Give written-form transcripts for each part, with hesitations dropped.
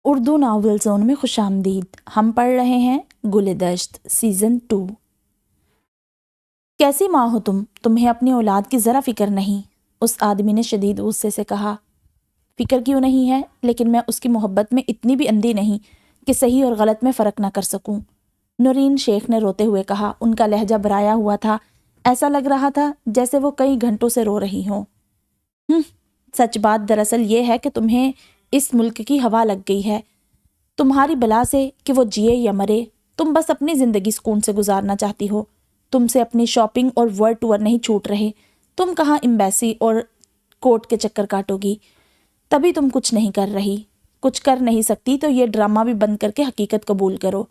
Urdu novel zone میں خوش آمدید۔ ہم پڑھ رہے ہیں گل-دشت سیزن 2۔ کیسی ماں ہو تمہیں اپنی اولاد کی ذرا فکر نہیں، اس آدمی نے شدید غصے سے کہا۔ فکر کیوں نہیں ہے، لیکن میں اس کی محبت میں اتنی بھی اندھی نہیں کہ صحیح اور غلط میں فرق نہ کر سکوں، نورین شیخ نے روتے ہوئے کہا۔ ان کا لہجہ برایا ہوا تھا، ایسا لگ رہا تھا جیسے وہ کئی گھنٹوں سے رو رہی ہوں۔ سچ بات دراصل یہ ہے کہ تمہیں اس ملک کی ہوا لگ گئی ہے، تمہاری بلا سے کہ وہ جیے یا مرے، تم بس اپنی زندگی سکون سے گزارنا چاہتی ہو، تم سے اپنی شاپنگ اور ورلڈ ٹور نہیں چھوٹ رہے، تم کہاں ایمبیسی اور کورٹ کے چکر کاٹو گی، تبھی تم کچھ نہیں کر رہی، کچھ کر نہیں سکتی تو یہ ڈرامہ بھی بند کر کے حقیقت قبول کرو۔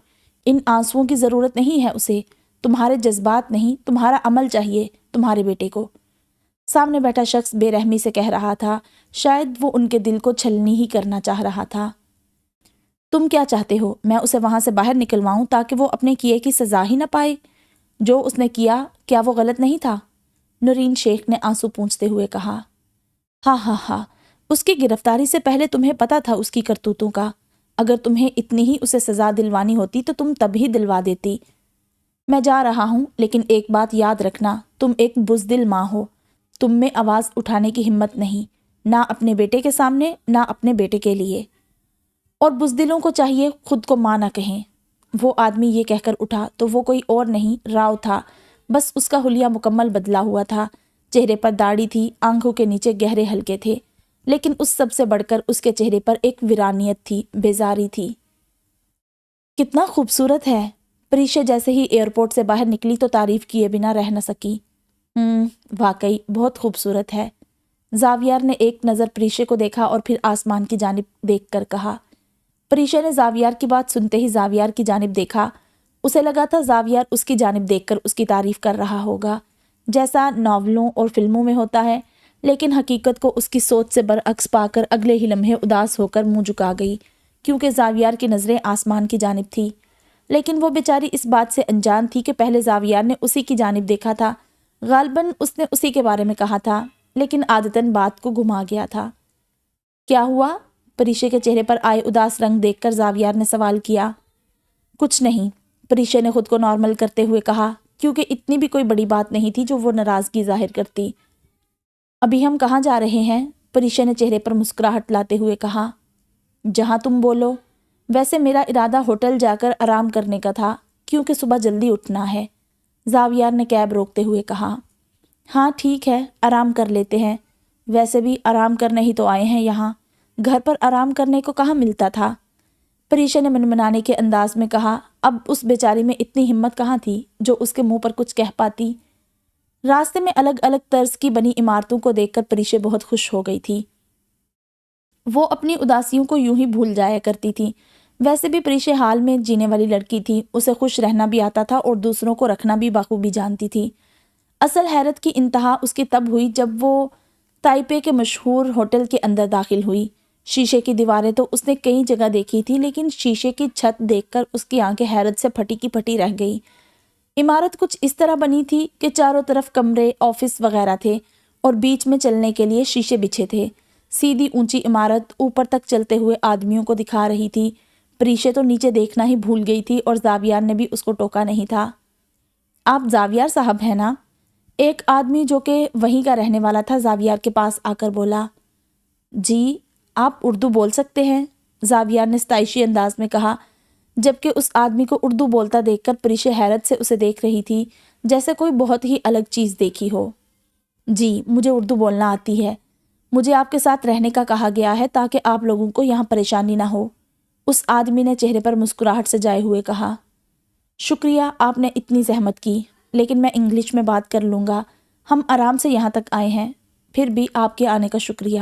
ان آنسوؤں کی ضرورت نہیں ہے اسے، تمہارے جذبات نہیں، تمہارا عمل چاہیے تمہارے بیٹے کو۔ سامنے بیٹھا شخص بے رحمی سے کہہ رہا تھا، شاید وہ ان کے دل کو چھلنی ہی کرنا چاہ رہا تھا۔ تم کیا چاہتے ہو، میں اسے وہاں سے باہر نکلواؤں تاکہ وہ اپنے کیے کی سزا ہی نہ پائے؟ جو اس نے کیا وہ غلط نہیں تھا؟ نورین شیخ نے آنسو پونچھتے ہوئے کہا۔ ہاں، اس کی گرفتاری سے پہلے تمہیں پتا تھا اس کی کرتوتوں کا، اگر تمہیں اتنی ہی اسے سزا دلوانی ہوتی تو تم تب ہی دلوا دیتی۔ میں جا رہا ہوں، لیکن ایک بات یاد رکھنا، تم ایک بزدل ماں ہو، تم میں آواز اٹھانے کی ہمت نہیں، نہ اپنے بیٹے کے سامنے نہ اپنے بیٹے کے لیے، اور بزدلوں کو چاہیے خود کو ماں نہ کہیں۔ وہ آدمی یہ کہہ کر اٹھا تو وہ کوئی اور نہیں راؤ تھا، بس اس کا حلیہ مکمل بدلا ہوا تھا، چہرے پر داڑھی تھی، آنکھوں کے نیچے گہرے حلقے تھے، لیکن اس سب سے بڑھ کر اس کے چہرے پر ایک ویرانیت تھی، بیزاری تھی۔ کتنا خوبصورت ہے، پریشا جیسے ہی ایئرپورٹ سے باہر نکلی تو تعریف کیے بنا رہ نہ سکی۔ واقعی بہت خوبصورت ہے۔ زاویار نے ایک نظر پریشا کو دیکھا اور پھر آسمان کی جانب دیکھ کر کہا۔ پریشا نے زاویار کی بات سنتے ہی زاویار کی جانب دیکھا، اسے لگا تھا زاویار اس کی جانب دیکھ کر اس کی تعریف کر رہا ہوگا، جیسا ناولوں اور فلموں میں ہوتا ہے، لیکن حقیقت کو اس کی سوچ سے برعکس پا کر اگلے ہی لمحے اداس ہو کر منہ جھکا گئی، کیونکہ زاویار کی نظریں آسمان کی جانب تھی، لیکن وہ بیچاری اس بات سے انجان تھی کہ پہلے زاویار نے اسی کی جانب دیکھا تھا، غالباً اس نے اسی کے بارے میں کہا تھا، لیکن عادتاً بات کو گھما گیا تھا۔ کیا ہوا؟ پریشا کے چہرے پر آئے اداس رنگ دیکھ کر زاویار نے سوال کیا۔ کچھ نہیں، پریشا نے خود کو نارمل کرتے ہوئے کہا، کیونکہ اتنی بھی کوئی بڑی بات نہیں تھی جو وہ ناراضگی ظاہر کرتی۔ ابھی ہم کہاں جا رہے ہیں؟ پریشا نے چہرے پر مسکراہٹ لاتے ہوئے کہا۔ جہاں تم بولو، ویسے میرا ارادہ ہوٹل جا کر آرام کرنے کا تھا، کیونکہ صبح جلدی اٹھنا ہے، زاویار نے کیب روکتے ہوئے کہا۔ ہاں ٹھیک ہے، آرام کر لیتے ہیں، ویسے بھی آرام کرنے ہی تو آئے ہیں یہاں، گھر پر آرام کرنے کو کہاں ملتا تھا؟ پریشا نے منمنانے کے انداز میں کہا۔ اب اس بیچاری میں اتنی ہمت کہاں تھی جو اس کے منہ پر کچھ کہہ پاتی؟ راستے میں الگ الگ طرز کی بنی عمارتوں کو دیکھ کر پریشا بہت خوش ہو گئی تھی، وہ اپنی اداسیوں کو یوں ہی بھول جایا کرتی تھی۔ ویسے بھی پریشا حال میں جینے والی لڑکی تھی، اسے خوش رہنا بھی آتا تھا اور دوسروں کو رکھنا بھی بخوبی جانتی تھی۔ اصل حیرت کی انتہا اس کی تب ہوئی جب وہ تائپے کے مشہور ہوٹل کے اندر داخل ہوئی۔ شیشے کی دیواریں تو اس نے کئی جگہ دیکھی تھی، لیکن شیشے کی چھت دیکھ کر اس کی آنکھیں حیرت سے پھٹی کی پھٹی رہ گئی۔ عمارت کچھ اس طرح بنی تھی کہ چاروں طرف کمرے، آفس وغیرہ تھے اور بیچ میں چلنے کے لیے شیشے بچھے تھے۔ سیدھی اونچی عمارت اوپر تک چلتے ہوئے آدمیوں کو دکھا رہی تھی۔ پریشا تو نیچے دیکھنا ہی بھول گئی تھی اور زاویار نے بھی اس کو ٹوکا نہیں تھا۔ آپ زاویار صاحب ہیں نا؟ ایک آدمی جو کہ وہیں کا رہنے والا تھا زاویار کے پاس آ کر بولا۔ جی، آپ اردو بول سکتے ہیں، زاویار نے ستائشی انداز میں کہا، جبکہ اس آدمی کو اردو بولتا دیکھ کر پریشا حیرت سے اسے دیکھ رہی تھی، جیسے کوئی بہت ہی الگ چیز دیکھی ہو۔ جی، مجھے اردو بولنا آتی ہے، مجھے آپ کے ساتھ رہنے کا کہا گیا ہے تاکہ آپ لوگوں کو یہاں پریشانی نہ ہو، اس آدمی نے چہرے پر مسکراہٹ سجائے ہوئے کہا۔ شکریہ، آپ نے اتنی زحمت کی، لیکن میں انگلش میں بات کر لوں گا، ہم آرام سے یہاں تک آئے ہیں، پھر بھی آپ کے آنے کا شکریہ،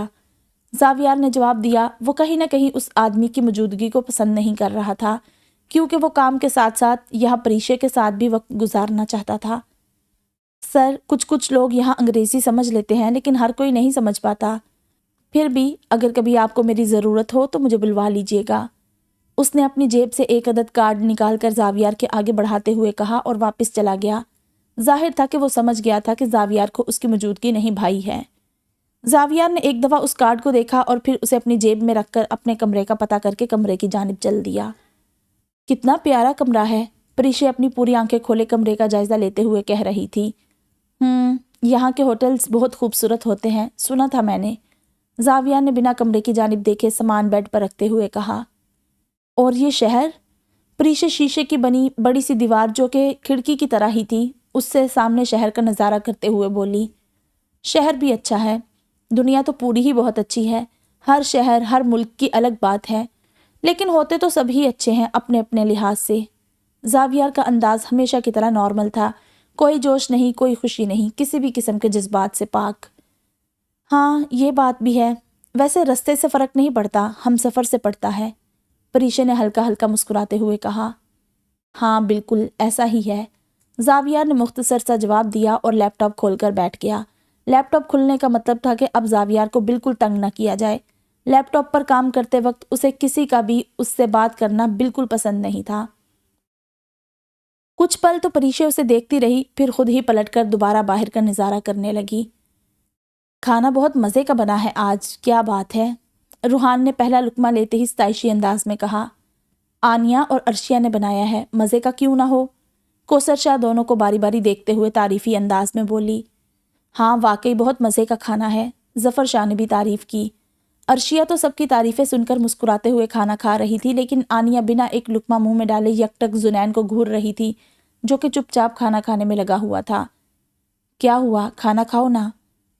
زاویار نے جواب دیا۔ وہ کہیں نہ کہیں اس آدمی کی موجودگی کو پسند نہیں کر رہا تھا، کیونکہ وہ کام کے ساتھ ساتھ یہاں پریشا کے ساتھ بھی وقت گزارنا چاہتا تھا۔ سر، کچھ لوگ یہاں انگریزی سمجھ لیتے ہیں، لیکن ہر کوئی نہیں سمجھ پاتا، پھر بھی اگر کبھی آپ کو میری ضرورت ہو تو مجھے بلوا لیجیے گا، اس نے اپنی جیب سے ایک عدد کارڈ نکال کر زاویار کے آگے بڑھاتے ہوئے کہا اور واپس چلا گیا۔ ظاہر تھا کہ وہ سمجھ گیا تھا کہ زاویار کو اس کی موجودگی نہیں بھائی ہے۔ زاویار نے ایک دفعہ اس کارڈ کو دیکھا اور پھر اسے اپنی جیب میں رکھ کر اپنے کمرے کا پتہ کر کے کمرے کی جانب چل دیا۔ کتنا پیارا کمرہ ہے، پریشے اپنی پوری آنکھیں کھولے کمرے کا جائزہ لیتے ہوئے کہہ رہی تھی۔ یہاں کے ہوٹلز بہت خوبصورت ہوتے ہیں، سنا تھا میں نے، زاویار نے بنا کمرے کی جانب دیکھے سامان بیڈ پر رکھتے ہوئے کہا۔ اور یہ شہر؟ پریشے شیشے کی بنی بڑی سی دیوار جو کہ کھڑکی کی طرح ہی تھی اس سے سامنے شہر کا نظارہ کرتے ہوئے بولی۔ شہر بھی اچھا ہے، دنیا تو پوری ہی بہت اچھی ہے، ہر شہر ہر ملک کی الگ بات ہے، لیکن ہوتے تو سب ہی اچھے ہیں اپنے اپنے لحاظ سے۔ زاویار کا انداز ہمیشہ کی طرح نارمل تھا، کوئی جوش نہیں، کوئی خوشی نہیں، کسی بھی قسم کے جذبات سے پاک۔ ہاں یہ بات بھی ہے، ویسے رستے سے فرق نہیں پڑتا، ہم سفر سے پڑتا ہے، پریشے نے ہلکا ہلکا مسکراتے ہوئے کہا۔ ہاں بالکل ایسا ہی ہے، زاویار نے مختصر سا جواب دیا اور لیپ ٹاپ کھول کر بیٹھ گیا۔ لیپ ٹاپ کھلنے کا مطلب تھا کہ اب زاویار کو بالکل تنگ نہ کیا جائے۔ لیپ ٹاپ پر کام کرتے وقت اسے کسی کا بھی اس سے بات کرنا بالکل پسند نہیں تھا۔ کچھ پل تو پریشے اسے دیکھتی رہی، پھر خود ہی پلٹ کر دوبارہ باہر کا نظارہ کرنے لگی۔ کھانا بہت مزے کا بنا ہے آج، کیا بات ہے، روحان نے پہلا لقمہ لیتے ہی ستائشی انداز میں کہا۔ آنیا اور عرشیہ نے بنایا ہے، مزے کا کیوں نہ ہو، کوثر شاہ دونوں کو باری باری دیکھتے ہوئے تعریفی انداز میں بولی۔ ہاں واقعی بہت مزے کا کھانا ہے، ظفر شاہ نے بھی تعریف کی۔ عرشیہ تو سب کی تعریفیں سن کر مسکراتے ہوئے کھانا کھا رہی تھی، لیکن آنیا بنا ایک لقمہ منہ میں ڈالے یک ٹک زنین کو گھور رہی تھی جو کہ چپ چاپ کھانا کھانے میں لگا ہوا تھا۔ کیا ہوا، کھانا کھاؤ نا،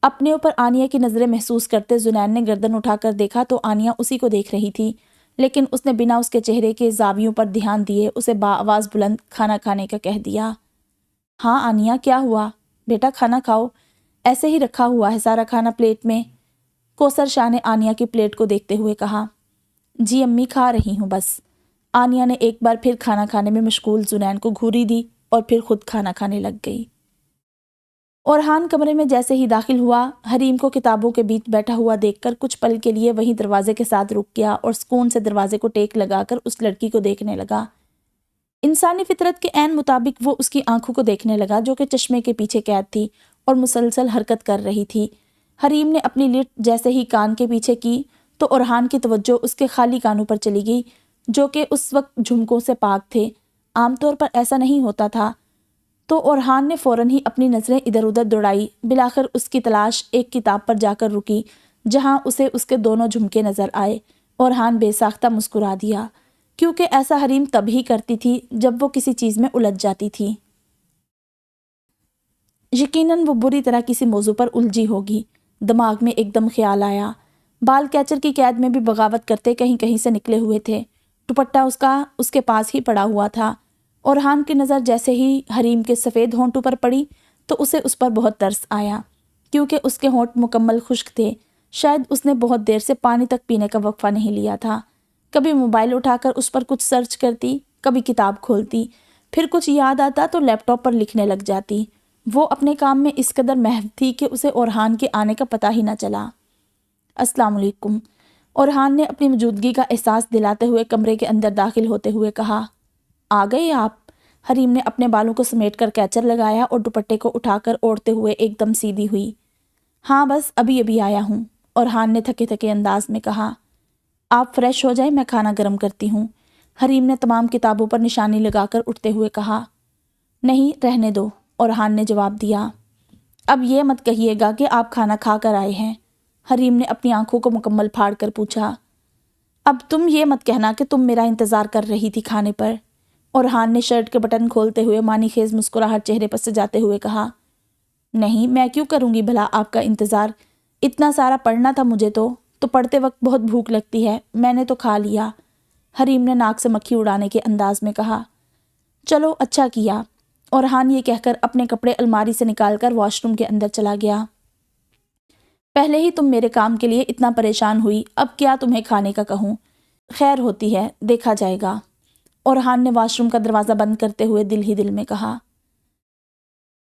اپنے اوپر آنیا کی نظریں محسوس کرتے زنین نے گردن اٹھا کر دیکھا تو آنیا اسی کو دیکھ رہی تھی، لیکن اس نے بنا اس کے چہرے کے زاویوں پر دھیان دیے اسے بآواز بلند کھانا کھانے کا کہہ دیا۔ ہاں آنیا کیا ہوا، بیٹا کھانا کھاؤ، ایسے ہی رکھا ہوا ہے سارا کھانا پلیٹ میں، کوثر شاہ نے آنیا کی پلیٹ کو دیکھتے ہوئے کہا۔ جی امی کھا رہی ہوں بس، آنیا نے ایک بار پھر کھانا کھانے میں مشغول زنین کو گھوری دی اور پھر خود کھانا کھانے لگ گئی۔ اورحان کمرے میں جیسے ہی داخل ہوا، حریم کو کتابوں کے بیچ بیٹھا ہوا دیکھ کر کچھ پل کے لیے وہیں دروازے کے ساتھ رک گیا اور سکون سے دروازے کو ٹیک لگا کر اس لڑکی کو دیکھنے لگا۔ انسانی فطرت کے عین مطابق وہ اس کی آنکھوں کو دیکھنے لگا جو کہ چشمے کے پیچھے قید تھی اور مسلسل حرکت کر رہی تھی۔ حریم نے اپنی لٹ جیسے ہی کان کے پیچھے کی تو اورحان کی توجہ اس کے خالی کانوں پر چلی گئی جو کہ اس وقت جھمکوں سے پاک تھے، عام طور پر ایسا نہیں ہوتا تھا، تو اورحان نے فوراً ہی اپنی نظریں ادھر ادھر دوڑائی، بالآخر اس کی تلاش ایک کتاب پر جا کر رکی جہاں اسے اس کے دونوں جھمکے نظر آئے۔ اورحان بے ساختہ مسکرا دیا، کیونکہ ایسا حریم تب ہی کرتی تھی جب وہ کسی چیز میں الجھ جاتی تھی۔ یقیناً وہ بری طرح کسی موضوع پر الجھی ہوگی، دماغ میں ایک دم خیال آیا۔ بال کیچر کی قید میں بھی بغاوت کرتے کہیں کہیں سے نکلے ہوئے تھے، دوپٹہ اس کے پاس ہی پڑا ہوا تھا۔ اورحان کی نظر جیسے ہی حریم کے سفید ہونٹوں پر پڑی تو اسے اس پر بہت ترس آیا، کیونکہ اس کے ہونٹ مکمل خشک تھے، شاید اس نے بہت دیر سے پانی تک پینے کا وقفہ نہیں لیا تھا۔ کبھی موبائل اٹھا کر اس پر کچھ سرچ کرتی، کبھی کتاب کھولتی، پھر کچھ یاد آتا تو لیپ ٹاپ پر لکھنے لگ جاتی۔ وہ اپنے کام میں اس قدر محو تھی کہ اسے اورحان کے آنے کا پتہ ہی نہ چلا۔ السلام علیکم، اورحان نے اپنی موجودگی کا احساس دلاتے ہوئے کمرے کے اندر داخل ہوتے ہوئے کہا۔ آ گئے آپ؟ حریم نے اپنے بالوں کو سمیٹ کر کیچر لگایا اور دوپٹے کو اٹھا کر اوڑھتے ہوئے ایک دم سیدھی ہوئی۔ ہاں بس ابھی ابھی آیا ہوں، اورحان نے تھکے تھکے انداز میں کہا۔ آپ فریش ہو جائیں، میں کھانا گرم کرتی ہوں، حریم نے تمام کتابوں پر نشانی لگا کر اٹھتے ہوئے کہا۔ نہیں رہنے دو، اورحان نے جواب دیا۔ اب یہ مت کہیے گا کہ آپ کھانا کھا کر آئے ہیں، حریم نے اپنی آنکھوں کو مکمل پھاڑ کر پوچھا۔ اب تم یہ مت کہنا کہ تم میرا انتظار کر رہی تھی کھانے پر، اورحان نے شرٹ کے بٹن کھولتے ہوئے معنی خیز مسکراہٹ چہرے پر سجاتے ہوئے کہا۔ نہیں میں کیوں کروں گی بھلا آپ کا انتظار، اتنا سارا پڑھنا تھا مجھے تو پڑھتے وقت بہت بھوک لگتی ہے، میں نے تو کھا لیا، حریم نے ناک سے مکھی اڑانے کے انداز میں کہا۔ چلو اچھا کیا، اورحان یہ کہہ کر اپنے کپڑے الماری سے نکال کر واش روم کے اندر چلا گیا۔ پہلے ہی تم میرے کام کے لیے اتنا پریشان ہوئی، اب کیا تمہیں کھانے کا کہوں، خیر ہوتی ہے دیکھا جائے گا، اورحان نے واش روم کا دروازہ بند کرتے ہوئے دل ہی دل میں کہا۔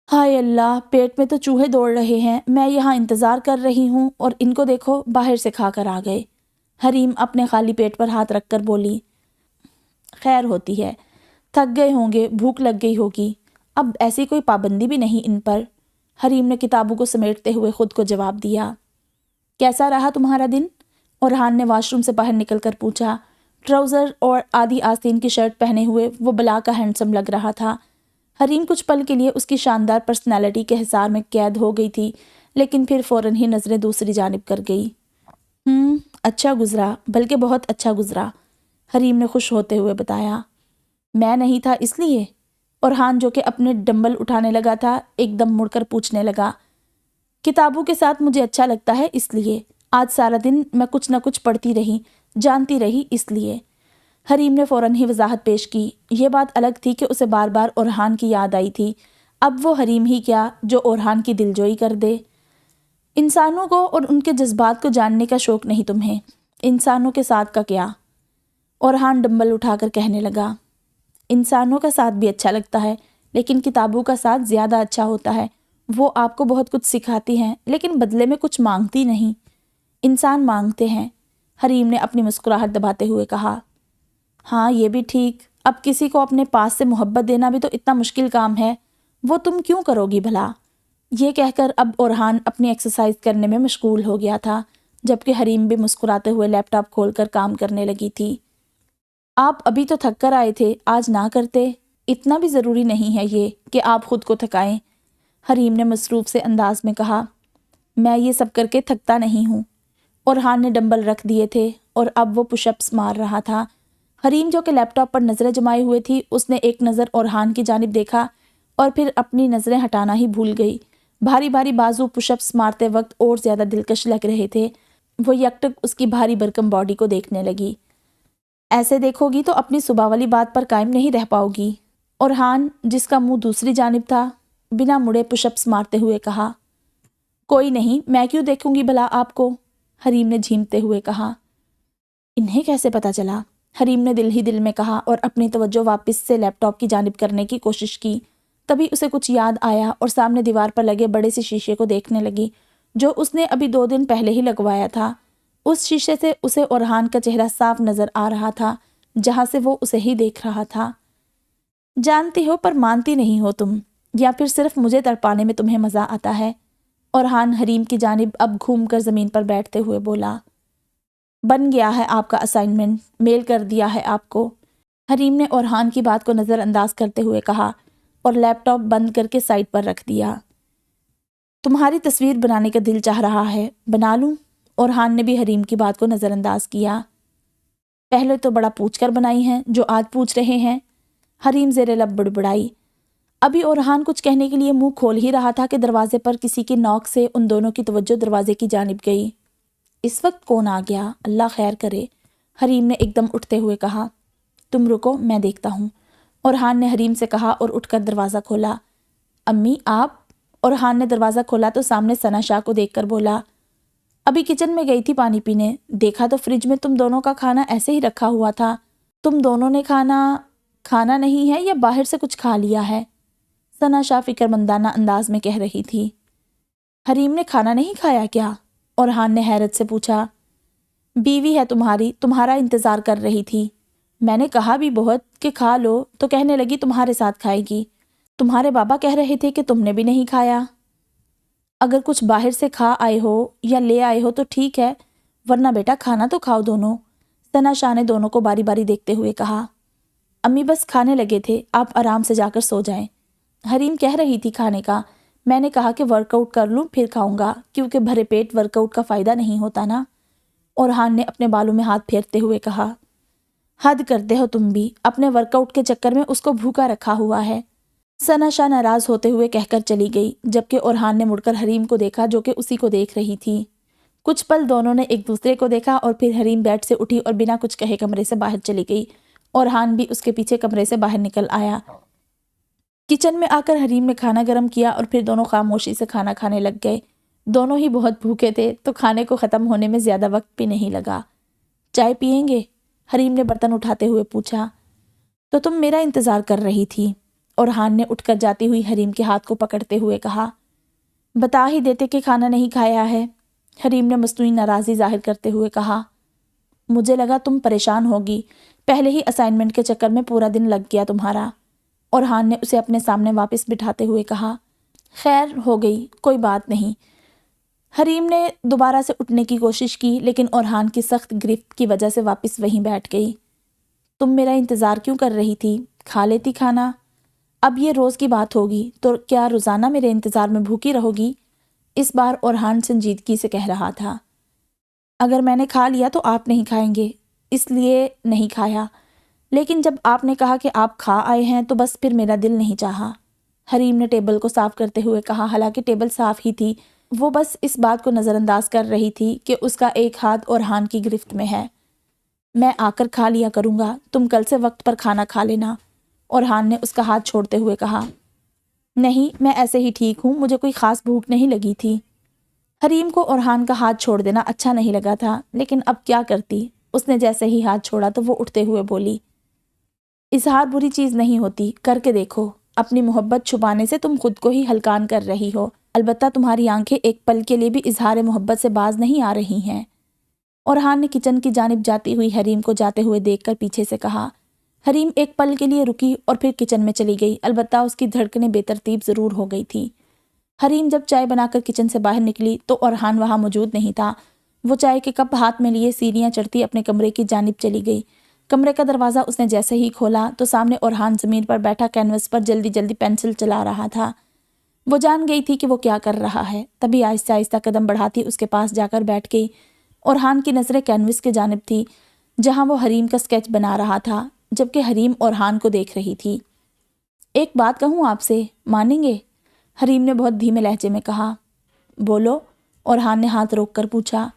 ہائے اللہ، پیٹ میں تو چوہے دوڑ رہے ہیں، میں یہاں انتظار کر رہی ہوں اور ان کو دیکھو باہر سے کھا کر آ گئے، حریم اپنے خالی پیٹ پر ہاتھ رکھ کر بولی۔ خیر ہوتی ہے، تھک گئے ہوں گے، بھوک لگ گئی ہوگی، اب ایسی کوئی پابندی بھی نہیں ان پر، حریم نے کتابوں کو سمیٹتے ہوئے خود کو جواب دیا۔ کیسا رہا تمہارا دن؟ اورحان نے واش روم سے باہر نکل کر پوچھا۔ ٹراؤزر اور آدھی آستین کی شرٹ پہنے ہوئے وہ بلا کا ہینڈسم لگ رہا تھا۔ حریم کچھ پل کے لیے اس کی شاندار پرسنالٹی کے حصار میں قید ہو گئی تھی، لیکن پھر فوراً ہی نظریں دوسری جانب کر گئی۔ اچھا گزرا، بلکہ بہت اچھا گزرا، حریم نے خوش ہوتے ہوئے بتایا۔ میں نہیں تھا اس لیے؟ اورحان جو کہ اپنے ڈمبل اٹھانے لگا تھا ایک دم مڑ کر پوچھنے لگا۔ کتابوں کے ساتھ مجھے اچھا لگتا ہے اس لیے، آج سارا دن میں کچھ نہ کچھ پڑھتی رہی، جانتی رہی اس لیے۔ حریم نے فوراً ہی وضاحت پیش کی۔ یہ بات الگ تھی کہ اسے بار بار اورحان کی یاد آئی تھی، اب وہ حریم ہی کیا جو اورحان کی دلجوئی کر دے۔ انسانوں کو اور ان کے جذبات کو جاننے کا شوق نہیں تمہیں، انسانوں کے ساتھ کا کیا؟ اورحان ڈمبل اٹھا کر کہنے لگا۔ انسانوں کا ساتھ بھی اچھا لگتا ہے، لیکن کتابوں کا ساتھ زیادہ اچھا ہوتا ہے۔ وہ آپ کو بہت کچھ سکھاتی ہیں، لیکن بدلے میں کچھ مانگتی نہیں۔ انسان مانگتے ہیں، حریم نے اپنی مسکراہٹ دباتے ہوئے کہا۔ ہاں یہ بھی ٹھیک، اب کسی کو اپنے پاس سے محبت دینا بھی تو اتنا مشکل کام ہے، وہ تم کیوں کرو گی بھلا؟ یہ کہہ کر اب اورحان اپنی ایکسرسائز کرنے میں مشغول ہو گیا تھا، جبکہ حریم بھی مسکراتے ہوئے لیپ ٹاپ کھول کر کام کرنے لگی تھی۔ آپ ابھی تو تھک کر آئے تھے، آج نہ کرتے؟ اتنا بھی ضروری نہیں ہے یہ کہ آپ خود کو تھکائیں، حریم نے مصروف سے انداز میں کہا۔ میں یہ سب کر کے تھکتا نہیں ہوں۔ اورحان نے ڈمبل رکھ دیے تھے اور اب وہ پش اپس مار رہا تھا۔ حریم جو کہ لیپ ٹاپ پر نظریں جمائے ہوئے تھی، اس نے ایک نظر اورحان کی جانب دیکھا اور پھر اپنی نظریں ہٹانا ہی بھول گئی۔ بھاری بھاری بازو پش اپس مارتے وقت اور زیادہ دلکش لگ رہے تھے۔ وہ یکٹک اس کی بھاری بھرکم باڈی کو دیکھنے لگی۔ ایسے دیکھو گی تو اپنی صبح والی بات پر قائم نہیں رہ پاؤ گی، اورحان جس کا منہ دوسری جانب تھا بنا مڑے پش اپس مارتے ہوئے کہا۔ کوئی نہیں، میں کیوں دیکھوں گی بھلا آپ کو؟ حریم نے جھیمتے ہوئے کہا۔ انہیں کیسے پتا چلا؟ حریم نے دل ہی دل میں کہا اور اپنی توجہ واپس سے لیپ ٹاپ کی جانب کرنے کی کوشش کی۔ تبھی اسے کچھ یاد آیا اور سامنے دیوار پر لگے بڑے سے شیشے کو دیکھنے لگی جو اس نے ابھی 2 دن پہلے ہی لگوایا تھا۔ اس شیشے سے اسے اورحان کا چہرہ صاف نظر آ رہا تھا، جہاں سے وہ اسے ہی دیکھ رہا تھا۔ جانتی ہو پر مانتی نہیں ہو تم، یا پھر صرف مجھے تڑپانے میں تمہیں مزہ آتا ہے؟ اورحان حریم کی جانب اب گھوم کر زمین پر بیٹھتے ہوئے بولا۔ بن گیا ہے آپ کا اسائنمنٹ، میل کر دیا ہے آپ کو، حریم نے اورحان کی بات کو نظر انداز کرتے ہوئے کہا اور لیپ ٹاپ بند کر کے سائڈ پر رکھ دیا۔ تمہاری تصویر بنانے کا دل چاہ رہا ہے، بنا لوں؟ اورحان نے بھی حریم کی بات کو نظر انداز کیا۔ پہلے تو بڑا پوچھ کر بنائی ہیں جو آج پوچھ رہے ہیں، حریم زیر لب بڑبڑائی۔ ابھی اورحان کچھ کہنے کے لیے منہ کھول ہی رہا تھا کہ دروازے پر کسی کی نوک سے ان دونوں کی توجہ دروازے کی جانب گئی۔ اس وقت کون آ گیا؟ اللہ خیر کرے، حریم نے ایک دم اٹھتے ہوئے کہا۔ تم رکو، میں دیکھتا ہوں، اورحان نے حریم سے کہا اور اٹھ کر دروازہ کھولا۔ امی آپ؟ اورحان نے دروازہ کھولا تو سامنے ثنا شاہ کو دیکھ کر بولا۔ ابھی کچن میں گئی تھی پانی پینے، دیکھا تو فریج میں تم دونوں کا کھانا ایسے ہی رکھا ہوا تھا۔ تم دونوں نے کھانا نہیں ہے یا باہر سے کچھ کھا لیا ہے؟ ثنا شاہ فکر مندانہ انداز میں کہہ رہی تھی۔ حریم نے کھانا نہیں کھایا کیا؟ اورحان نے حیرت سے پوچھا۔ بیوی ہے تمہاری، تمہارا انتظار کر رہی تھی، میں نے کہا بھی بہت کہ کھا لو تو کہنے لگی تمہارے ساتھ کھائے گی۔ تمہارے بابا کہہ رہے تھے کہ تم نے بھی نہیں کھایا۔ اگر کچھ باہر سے کھا آئے ہو یا لے آئے ہو تو ٹھیک ہے، ورنہ بیٹا کھانا تو کھاؤ دونوں، ثنا شاہ نے دونوں کو باری باری دیکھتے ہوئے کہا۔ امی بس کھانے لگے تھے، آپ آرام سے جا کر سو جائیں۔ حریم کہہ رہی تھی کھانے کا، میں نے کہا کہ ورک آؤٹ کر لوں پھر کھاؤں گا، کیونکہ بھرے پیٹ ورک آؤٹ کا فائدہ نہیں ہوتا نا، اورحان نے اپنے بالوں میں ہاتھ پھیرتے ہوئے کہا۔ حد کرتے ہو تم بھی، اپنے ورک آؤٹ کے چکر میں اس کو بھوکا رکھا ہوا ہے، ثنا شاہ ناراض ہوتے ہوئے کہہ کر چلی گئی، جبکہ اورحان نے مڑ کر حریم کو دیکھا جو کہ اسی کو دیکھ رہی تھی۔ کچھ پل دونوں نے ایک دوسرے کو دیکھا اور پھر حریم بیڈ سے اٹھی اور بنا کچھ کہے کمرے سے باہر چلی گئی۔ اورحان بھی اس کے پیچھے کمرے سے باہر نکل آیا۔ کچن میں آ کر حریم نے کھانا گرم کیا اور پھر دونوں خاموشی سے کھانا کھانے لگ گئے۔ دونوں ہی بہت بھوکے تھے تو کھانے کو ختم ہونے میں زیادہ وقت بھی نہیں لگا۔ چائے پئیں گے؟ حریم نے برتن اٹھاتے ہوئے پوچھا۔ تو تم میرا انتظار کر رہی تھی، اورحان نے اٹھ کر جاتی ہوئی حریم کے ہاتھ کو پکڑتے ہوئے کہا۔ بتا ہی دیتے کہ کھانا نہیں کھایا ہے، حریم نے مصنوعی ناراضی ظاہر کرتے ہوئے کہا۔ مجھے لگا تم پریشان ہوگی، پہلے ہی اسائنمنٹ کے چکر میں پورا دن لگ گیا تمہارا، اورحان نے اسے اپنے سامنے واپس بٹھاتے ہوئے کہا۔ خیر ہو گئی، کوئی بات نہیں، حریم نے دوبارہ سے اٹھنے کی کوشش کی لیکن اورحان کی سخت گرفت کی وجہ سے واپس وہیں بیٹھ گئی۔ تم میرا انتظار کیوں کر رہی تھی؟ کھا لیتی کھانا؟ اب یہ روز کی بات ہوگی تو کیا روزانہ میرے انتظار میں بھوکی رہو گی؟ اس بار اورحان سنجیدگی سے کہہ رہا تھا۔ اگر میں نے کھا لیا تو آپ نہیں کھائیں گے، اس لیے نہیں کھایا، لیکن جب آپ نے کہا کہ آپ کھا آئے ہیں تو بس پھر میرا دل نہیں چاہا۔ حریم نے ٹیبل کو صاف کرتے ہوئے کہا، حالانکہ ٹیبل صاف ہی تھی، وہ بس اس بات کو نظر انداز کر رہی تھی کہ اس کا ایک ہاتھ اورحان کی گرفت میں ہے۔ میں آ کر کھا لیا کروں گا، تم کل سے وقت پر کھانا کھا لینا، اورحان نے اس کا ہاتھ چھوڑتے ہوئے کہا۔ نہیں، میں ایسے ہی ٹھیک ہوں، مجھے کوئی خاص بھوک نہیں لگی تھی۔ حریم کو اورحان کا ہاتھ چھوڑ دینا اچھا نہیں لگا تھا، لیکن اب کیا کرتی؟ اس نے جیسے ہی ہاتھ چھوڑا تو وہ اٹھتے ہوئے بولی، اظہار بری چیز نہیں ہوتی، کر کے دیکھو، اپنی محبت چھپانے سے تم خود کو ہی ہلکان کر رہی ہو، البتہ تمہاری آنکھیں ایک پل کے لیے بھی اظہار محبت سے باز نہیں آ رہی ہیں۔ اورحان نے کچن کی جانب جاتی ہوئی حریم کو جاتے ہوئے دیکھ کر پیچھے سے کہا۔ حریم ایک پل کے لیے رکی اور پھر کچن میں چلی گئی، البتہ اس کی دھڑکنیں بے ترتیب ضرور ہو گئی تھی۔ حریم جب چائے بنا کر کچن سے باہر نکلی تو اورحان وہاں موجود نہیں تھا۔ وہ چائے کے کپ ہاتھ میں لیے سیڑھیاں چڑھتی اپنے کمرے کی جانب چلی گئی۔ کمرے کا دروازہ اس نے جیسے ہی کھولا تو سامنے اورحان زمین پر بیٹھا کینوس پر جلدی جلدی پینسل چلا رہا تھا۔ وہ جان گئی تھی کہ وہ کیا کر رہا ہے، تبھی آہستہ آہستہ قدم بڑھاتی اس کے پاس جا کر بیٹھ گئی۔ اورحان کی نظریں کینوس کی جانب تھی جہاں وہ حریم کا اسکیچ بنا رہا تھا، جبکہ حریم اورحان کو دیکھ رہی تھی۔ ایک بات کہوں آپ سے، مانیں گے؟ حریم نے بہت دھیمے لہجے میں کہا۔ بولو، اورحان نے ہاتھ روک کر پوچھا۔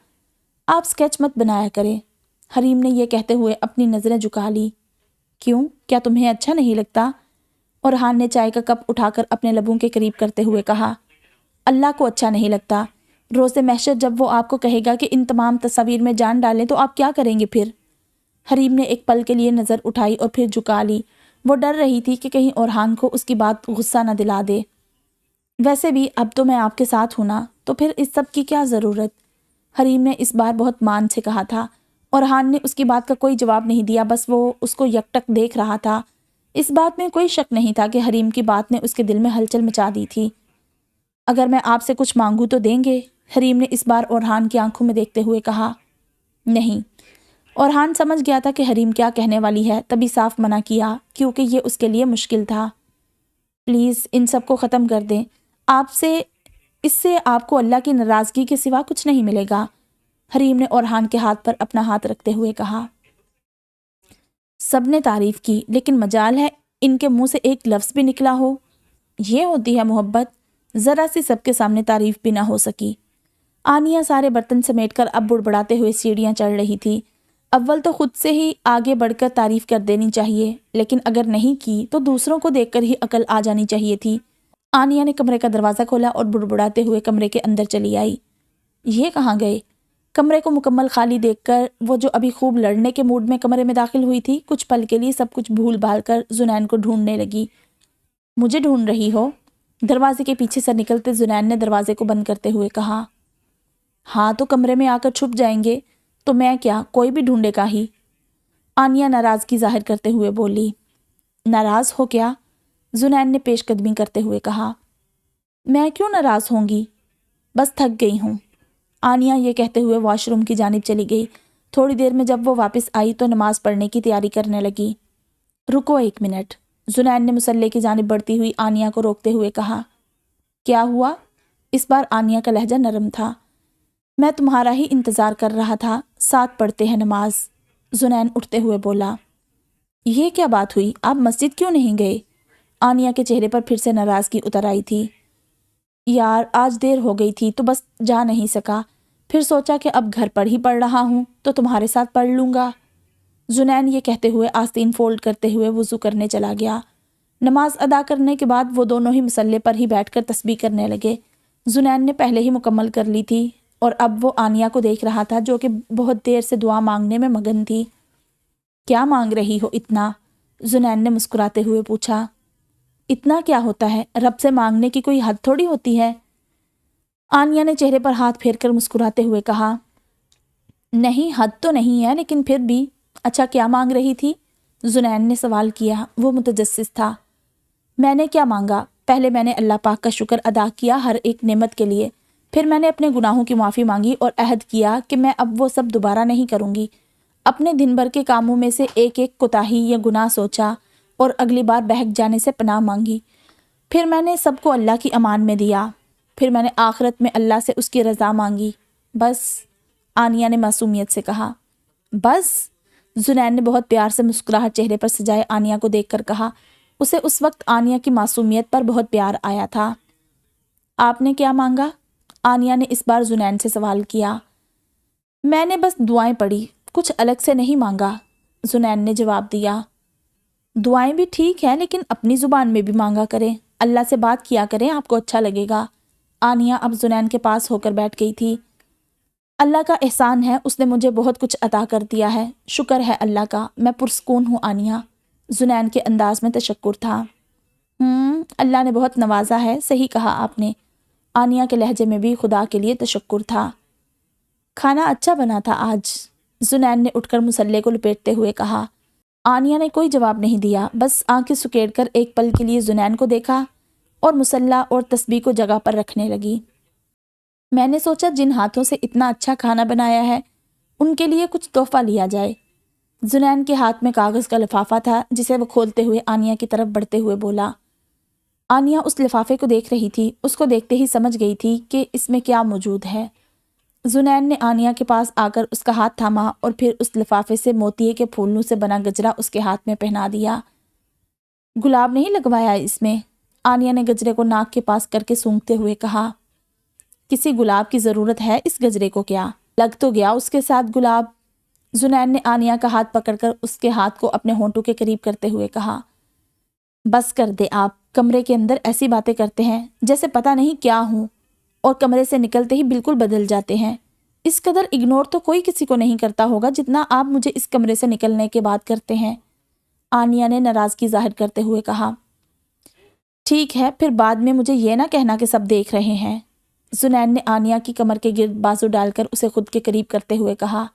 آپ اسکیچ مت بنایا کریں، حریم نے یہ کہتے ہوئے اپنی نظریں جھکا لی۔ کیوں؟ کیا تمہیں اچھا نہیں لگتا؟ اورحان نے چائے کا کپ اٹھا کر اپنے لبوں کے قریب کرتے ہوئے کہا۔ اللہ کو اچھا نہیں لگتا، روز محشر جب وہ آپ کو کہے گا کہ ان تمام تصاویر میں جان ڈالیں تو آپ کیا کریں گے پھر؟ حریم نے ایک پل کے لیے نظر اٹھائی اور پھر جھکا لی۔ وہ ڈر رہی تھی کہ کہیں اورحان کو اس کی بات غصہ نہ دلا دے۔ ویسے بھی اب تو میں آپ کے ساتھ ہوں نا، تو پھر اس سب کی کیا ضرورت؟ حریم نے اس بار بہت مان سے کہا تھا۔ اورحان نے اس کی بات کا کوئی جواب نہیں دیا، بس وہ اس کو یکٹک دیکھ رہا تھا۔ اس بات میں کوئی شک نہیں تھا کہ حریم کی بات نے اس کے دل میں ہلچل مچا دی تھی۔ اگر میں آپ سے کچھ مانگوں تو دیں گے؟ حریم نے اس بار اورحان کی آنکھوں میں دیکھتے ہوئے کہا۔ نہیں۔ اورحان سمجھ گیا تھا کہ حریم کیا کہنے والی ہے، تبھی صاف منع کیا کیونکہ یہ اس کے لیے مشکل تھا۔ پلیز ان سب کو ختم کر دیں، اس سے آپ کو اللہ کی ناراضگی کے سوا کچھ نہیں ملے گا، حریم نے اورحان کے ہاتھ پر اپنا ہاتھ رکھتے ہوئے کہا۔ سب نے تعریف کی، لیکن مجال ہے ان کے منہ سے ایک لفظ بھی نکلا ہو۔ یہ ہوتی ہے محبت، ذرا سی سب کے سامنے تعریف بھی نہ ہو سکی۔ آنیہ سارے برتن سمیٹ کر اب بڑبڑاتے ہوئے سیڑھیاں چڑھ رہی تھی۔ اول تو خود سے ہی آگے بڑھ کر تعریف کر دینی چاہیے، لیکن اگر نہیں کی تو دوسروں کو دیکھ کر ہی عقل آ جانی چاہیے تھی۔ آنیہ نے کمرے کا دروازہ کھولا اور بڑبڑاتے ہوئے کمرے کے اندر چلی آئی۔ یہ کہاں گئے؟ کمرے کو مکمل خالی دیکھ کر وہ جو ابھی خوب لڑنے کے موڈ میں کمرے میں داخل ہوئی تھی، کچھ پل کے لیے سب کچھ بھول بھال کر زنین کو ڈھونڈنے لگی۔ مجھے ڈھونڈ رہی ہو؟ دروازے کے پیچھے سے نکلتے زنین نے دروازے کو بند کرتے ہوئے کہا۔ ہاں تو کمرے میں آ کر چھپ جائیں گے تو میں کیا، کوئی بھی ڈھونڈے گا ہی، آنیہ ناراضگی ظاہر کرتے ہوئے بولی۔ ناراض ہو کیا؟ زنین نے پیش قدمی کرتے ہوئے کہا۔ میں کیوں ناراض ہوں گی؟ بس تھک گئی ہوں، آنیہ یہ کہتے ہوئے واش روم کی جانب چلی گئی۔ تھوڑی دیر میں جب وہ واپس آئی تو نماز پڑھنے کی تیاری کرنے لگی۔ رکو ایک منٹ، زنین نے مصلی کی جانب بڑھتی ہوئی آنیہ کو روکتے ہوئے کہا۔ کیا ہوا؟ اس بار آنیہ کا لہجہ نرم تھا۔ میں تمہارا ہی انتظار کر رہا تھا، ساتھ پڑھتے ہیں نماز، زنین اٹھتے ہوئے بولا۔ یہ کیا بات ہوئی، آپ مسجد کیوں نہیں گئے؟ آنیہ کے چہرے پر پھر سے ناراضگی اتر آئی تھی۔ یار آج دیر ہو گئی تھی تو بس جا نہیں سکا، پھر سوچا کہ اب گھر پر ہی پڑھ رہا ہوں تو تمہارے ساتھ پڑھ لوں گا۔ زنین یہ کہتے ہوئے آستین فولڈ کرتے ہوئے وضو کرنے چلا گیا۔ نماز ادا کرنے کے بعد وہ دونوں ہی مصلی پر ہی بیٹھ کر تسبیح کرنے لگے۔ زنین نے پہلے ہی مکمل کر لی تھی اور اب وہ آنیہ کو دیکھ رہا تھا جو کہ بہت دیر سے دعا مانگنے میں مگن تھی۔ کیا مانگ رہی ہو اتنا؟ زنین نے مسکراتے ہوئے پوچھا۔ اتنا کیا ہوتا ہے، رب سے مانگنے کی کوئی حد تھوڑی ہوتی ہے، آنیہ نے چہرے پر ہاتھ پھیر کر مسکراتے ہوئے کہا۔ نہیں حد تو نہیں ہے، لیکن پھر بھی۔ اچھا کیا مانگ رہی تھی؟ زنین نے سوال کیا۔ وہ متجسس تھا۔ میں نے کیا مانگا؟ پہلے میں نے اللہ پاک کا شکر ادا کیا ہر ایک نعمت کے لیے، پھر میں نے اپنے گناہوں کی معافی مانگی اور عہد کیا کہ میں اب وہ سب دوبارہ نہیں کروں گی۔ اپنے دن بھر کے کاموں میں سے ایک ایک کوتاہی یا گناہ سوچا اور اگلی بار بہک جانے سے پناہ مانگی۔ پھر میں نے سب کو اللہ کی امان میں دیا۔ پھر میں نے آخرت میں اللہ سے اس کی رضا مانگی۔ بس، آنیہ نے معصومیت سے کہا۔ بس؟ زنین نے بہت پیار سے مسکراہٹ چہرے پر سجائے آنیہ کو دیکھ کر کہا۔ اسے اس وقت آنیہ کی معصومیت پر بہت پیار آیا تھا۔ آپ نے کیا مانگا؟ آنیہ نے اس بار زنین سے سوال کیا۔ میں نے بس دعائیں پڑھی، کچھ الگ سے نہیں مانگا، زنین نے جواب دیا۔ دعائیں بھی ٹھیک ہیں لیکن اپنی زبان میں بھی مانگا کریں، اللہ سے بات کیا کریں، آپ کو اچھا لگے گا۔ آنیہ اب زنین کے پاس ہو کر بیٹھ گئی تھی۔ اللہ کا احسان ہے، اس نے مجھے بہت کچھ عطا کر دیا ہے، شکر ہے اللہ کا، میں پرسکون ہوں آنیہ۔ زنین کے انداز میں تشکر تھا۔ اللہ نے بہت نوازا ہے، صحیح کہا آپ نے۔ آنیہ کے لہجے میں بھی خدا کے لیے تشکر تھا۔ کھانا اچھا بنا تھا آج، زنین نے اٹھ کر مسلے کو لپیٹتے ہوئے کہا۔ آنیہ نے کوئی جواب نہیں دیا، بس آنکھیں سکیڑ کر ایک پل کے لیے زنین کو دیکھا اور مسلح اور تسبیح کو جگہ پر رکھنے لگی۔ میں نے سوچا جن ہاتھوں سے اتنا اچھا کھانا بنایا ہے ان کے لیے کچھ تحفہ لیا جائے۔ زنین کے ہاتھ میں کاغذ کا لفافہ تھا جسے وہ کھولتے ہوئے آنیہ کی طرف بڑھتے ہوئے بولا۔ آنیہ اس لفافے کو دیکھ رہی تھی، اس کو دیکھتے ہی سمجھ گئی تھی کہ اس میں کیا موجود ہے۔ زنین نے آنیہ کے پاس آ کر اس کا ہاتھ تھاما اور پھر اس لفافے سے موتیے کے پھولوں سے بنا گجرا اس کے ہاتھ میں پہنا دیا۔ گلاب نہیں لگوایا اس میں؟ آنیہ نے گجرے کو ناک کے پاس کر کے سونگھتے ہوئے کہا۔ کسی گلاب کی ضرورت ہے اس گجرے کو کیا؟ لگ تو گیا اس کے ساتھ گلاب۔ زنین نے آنیہ کا ہاتھ پکڑ کر اس کے ہاتھ کو اپنے ہونٹوں کے قریب کرتے ہوئے کہا۔ بس کر دے آپ، کمرے کے اندر ایسی باتیں کرتے ہیں جیسے پتہ نہیں کیا ہوں، اور کمرے سے نکلتے ہی بالکل بدل جاتے ہیں۔ اس قدر اگنور تو کوئی کسی کو نہیں کرتا ہوگا جتنا آپ مجھے اس کمرے سے نکلنے کے بعد کرتے ہیں، آنیہ نے ناراضگی ظاہر کرتے ہوئے کہا۔ ٹھیک ہے، پھر بعد میں مجھے یہ نہ کہنا کہ سب دیکھ رہے ہیں، زنین نے آنیہ کی کمر کے گرد بازو ڈال کر اسے خود کے قریب کرتے ہوئے کہا۔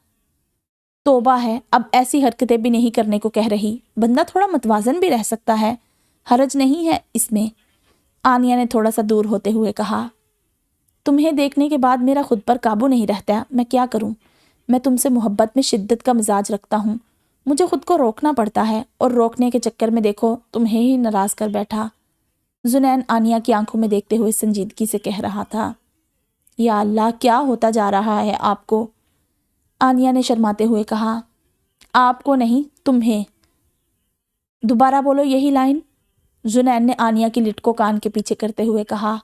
توبہ ہے، اب ایسی حرکتیں بھی نہیں کرنے کو کہہ رہی، بندہ تھوڑا متوازن بھی رہ سکتا ہے، حرج نہیں ہے اس میں، آنیہ نے تھوڑا سا دور ہوتے ہوئے کہا۔ تمہیں دیکھنے کے بعد میرا خود پر قابو نہیں رہتا، میں کیا کروں؟ میں تم سے محبت میں شدت کا مزاج رکھتا ہوں، مجھے خود کو روکنا پڑتا ہے، اور روکنے کے چکر میں دیکھو تمہیں ہی ناراض کر بیٹھا، زنین آنیہ کی آنکھوں میں دیکھتے ہوئے سنجیدگی سے کہہ رہا تھا۔ یا اللہ، کیا ہوتا جا رہا ہے آپ کو؟ آنیہ نے شرماتے ہوئے کہا۔ آپ کو نہیں، تمہیں۔ دوبارہ بولو یہی لائن، زنین نے آنیہ کی لٹ کو کان کے پیچھے کرتے ہوئے کہا۔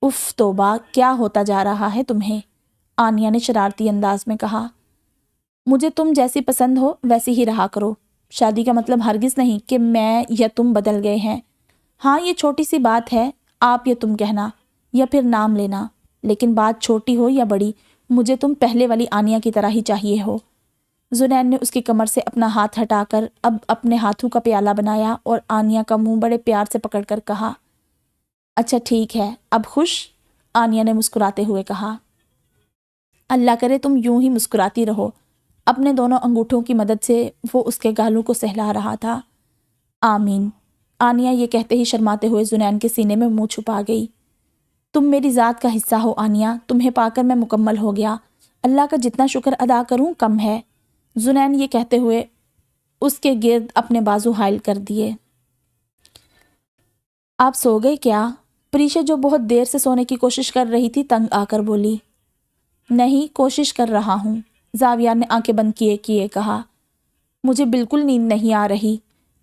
اف توبہ، کیا ہوتا جا رہا ہے تمہیں؟ آنیہ نے شرارتی انداز میں کہا۔ مجھے تم جیسی پسند ہو ویسی ہی رہا کرو، شادی کا مطلب ہرگز نہیں کہ میں یا تم بدل گئے ہیں۔ ہاں، یہ چھوٹی سی بات ہے، آپ یا تم کہنا یا پھر نام لینا، لیکن بات چھوٹی ہو یا بڑی، مجھے تم پہلے والی آنیہ کی طرح ہی چاہیے ہو۔ زنین نے اس کی کمر سے اپنا ہاتھ ہٹا کر اب اپنے ہاتھوں کا پیالہ بنایا اور آنیہ کا منہ بڑے پیار سے پکڑ کر کہا۔ اچھا ٹھیک ہے، اب خوش؟ آنیہ نے مسکراتے ہوئے کہا۔ اللہ کرے تم یوں ہی مسکراتی رہو۔ اپنے دونوں انگوٹھوں کی مدد سے وہ اس کے گالوں کو سہلا رہا تھا۔ آمین۔ آنیہ یہ کہتے ہی شرماتے ہوئے زنین کے سینے میں منہ چھپا گئی۔ تم میری ذات کا حصہ ہو آنیہ، تمہیں پا کر میں مکمل ہو گیا، اللہ کا جتنا شکر ادا کروں کم ہے۔ زنین یہ کہتے ہوئے اس کے گرد اپنے بازو حائل کر دیے۔ آپ سو گئے کیا؟ پریشا جو بہت دیر سے سونے کی کوشش کر رہی تھی تنگ آ کر بولی۔ نہیں، کوشش کر رہا ہوں، زاویار نے آنکھیں بند کیے کیے کہا۔ مجھے بالکل نیند نہیں آ رہی۔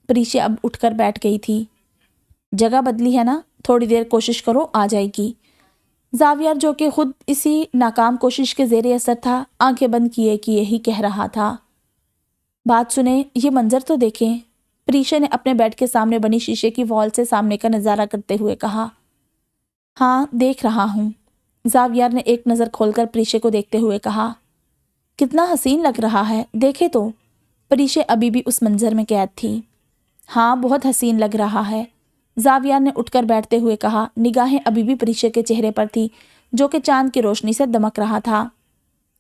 پریشا اب اٹھ کر بیٹھ گئی تھی۔ جگہ بدلی ہے نا، تھوڑی دیر کوشش کرو، آ جائے گی۔ زاویار جو کہ خود اسی ناکام کوشش کے زیر اثر تھا، آنکھیں بند کیے کیے ہی کہہ رہا تھا۔ بات سنیں، یہ منظر تو دیکھیں، پریشا نے اپنے بیڈ کے سامنے بنی شیشے کی وال سے سامنے کا نظارہ کرتے ہوئے کہا۔ ہاں، دیکھ رہا ہوں، زاویار نے ایک نظر کھول کر پریشا کو دیکھتے ہوئے کہا۔ کتنا حسین لگ رہا ہے، دیکھے تو۔ پریشا ابھی بھی اس منظر میں قید تھی۔ ہاں، بہت حسین لگ رہا ہے، زاویار نے اٹھ کر بیٹھتے ہوئے کہا، نگاہیں ابھی بھی پریشا کے چہرے پر تھی جو کہ چاند کی روشنی سے دمک رہا تھا۔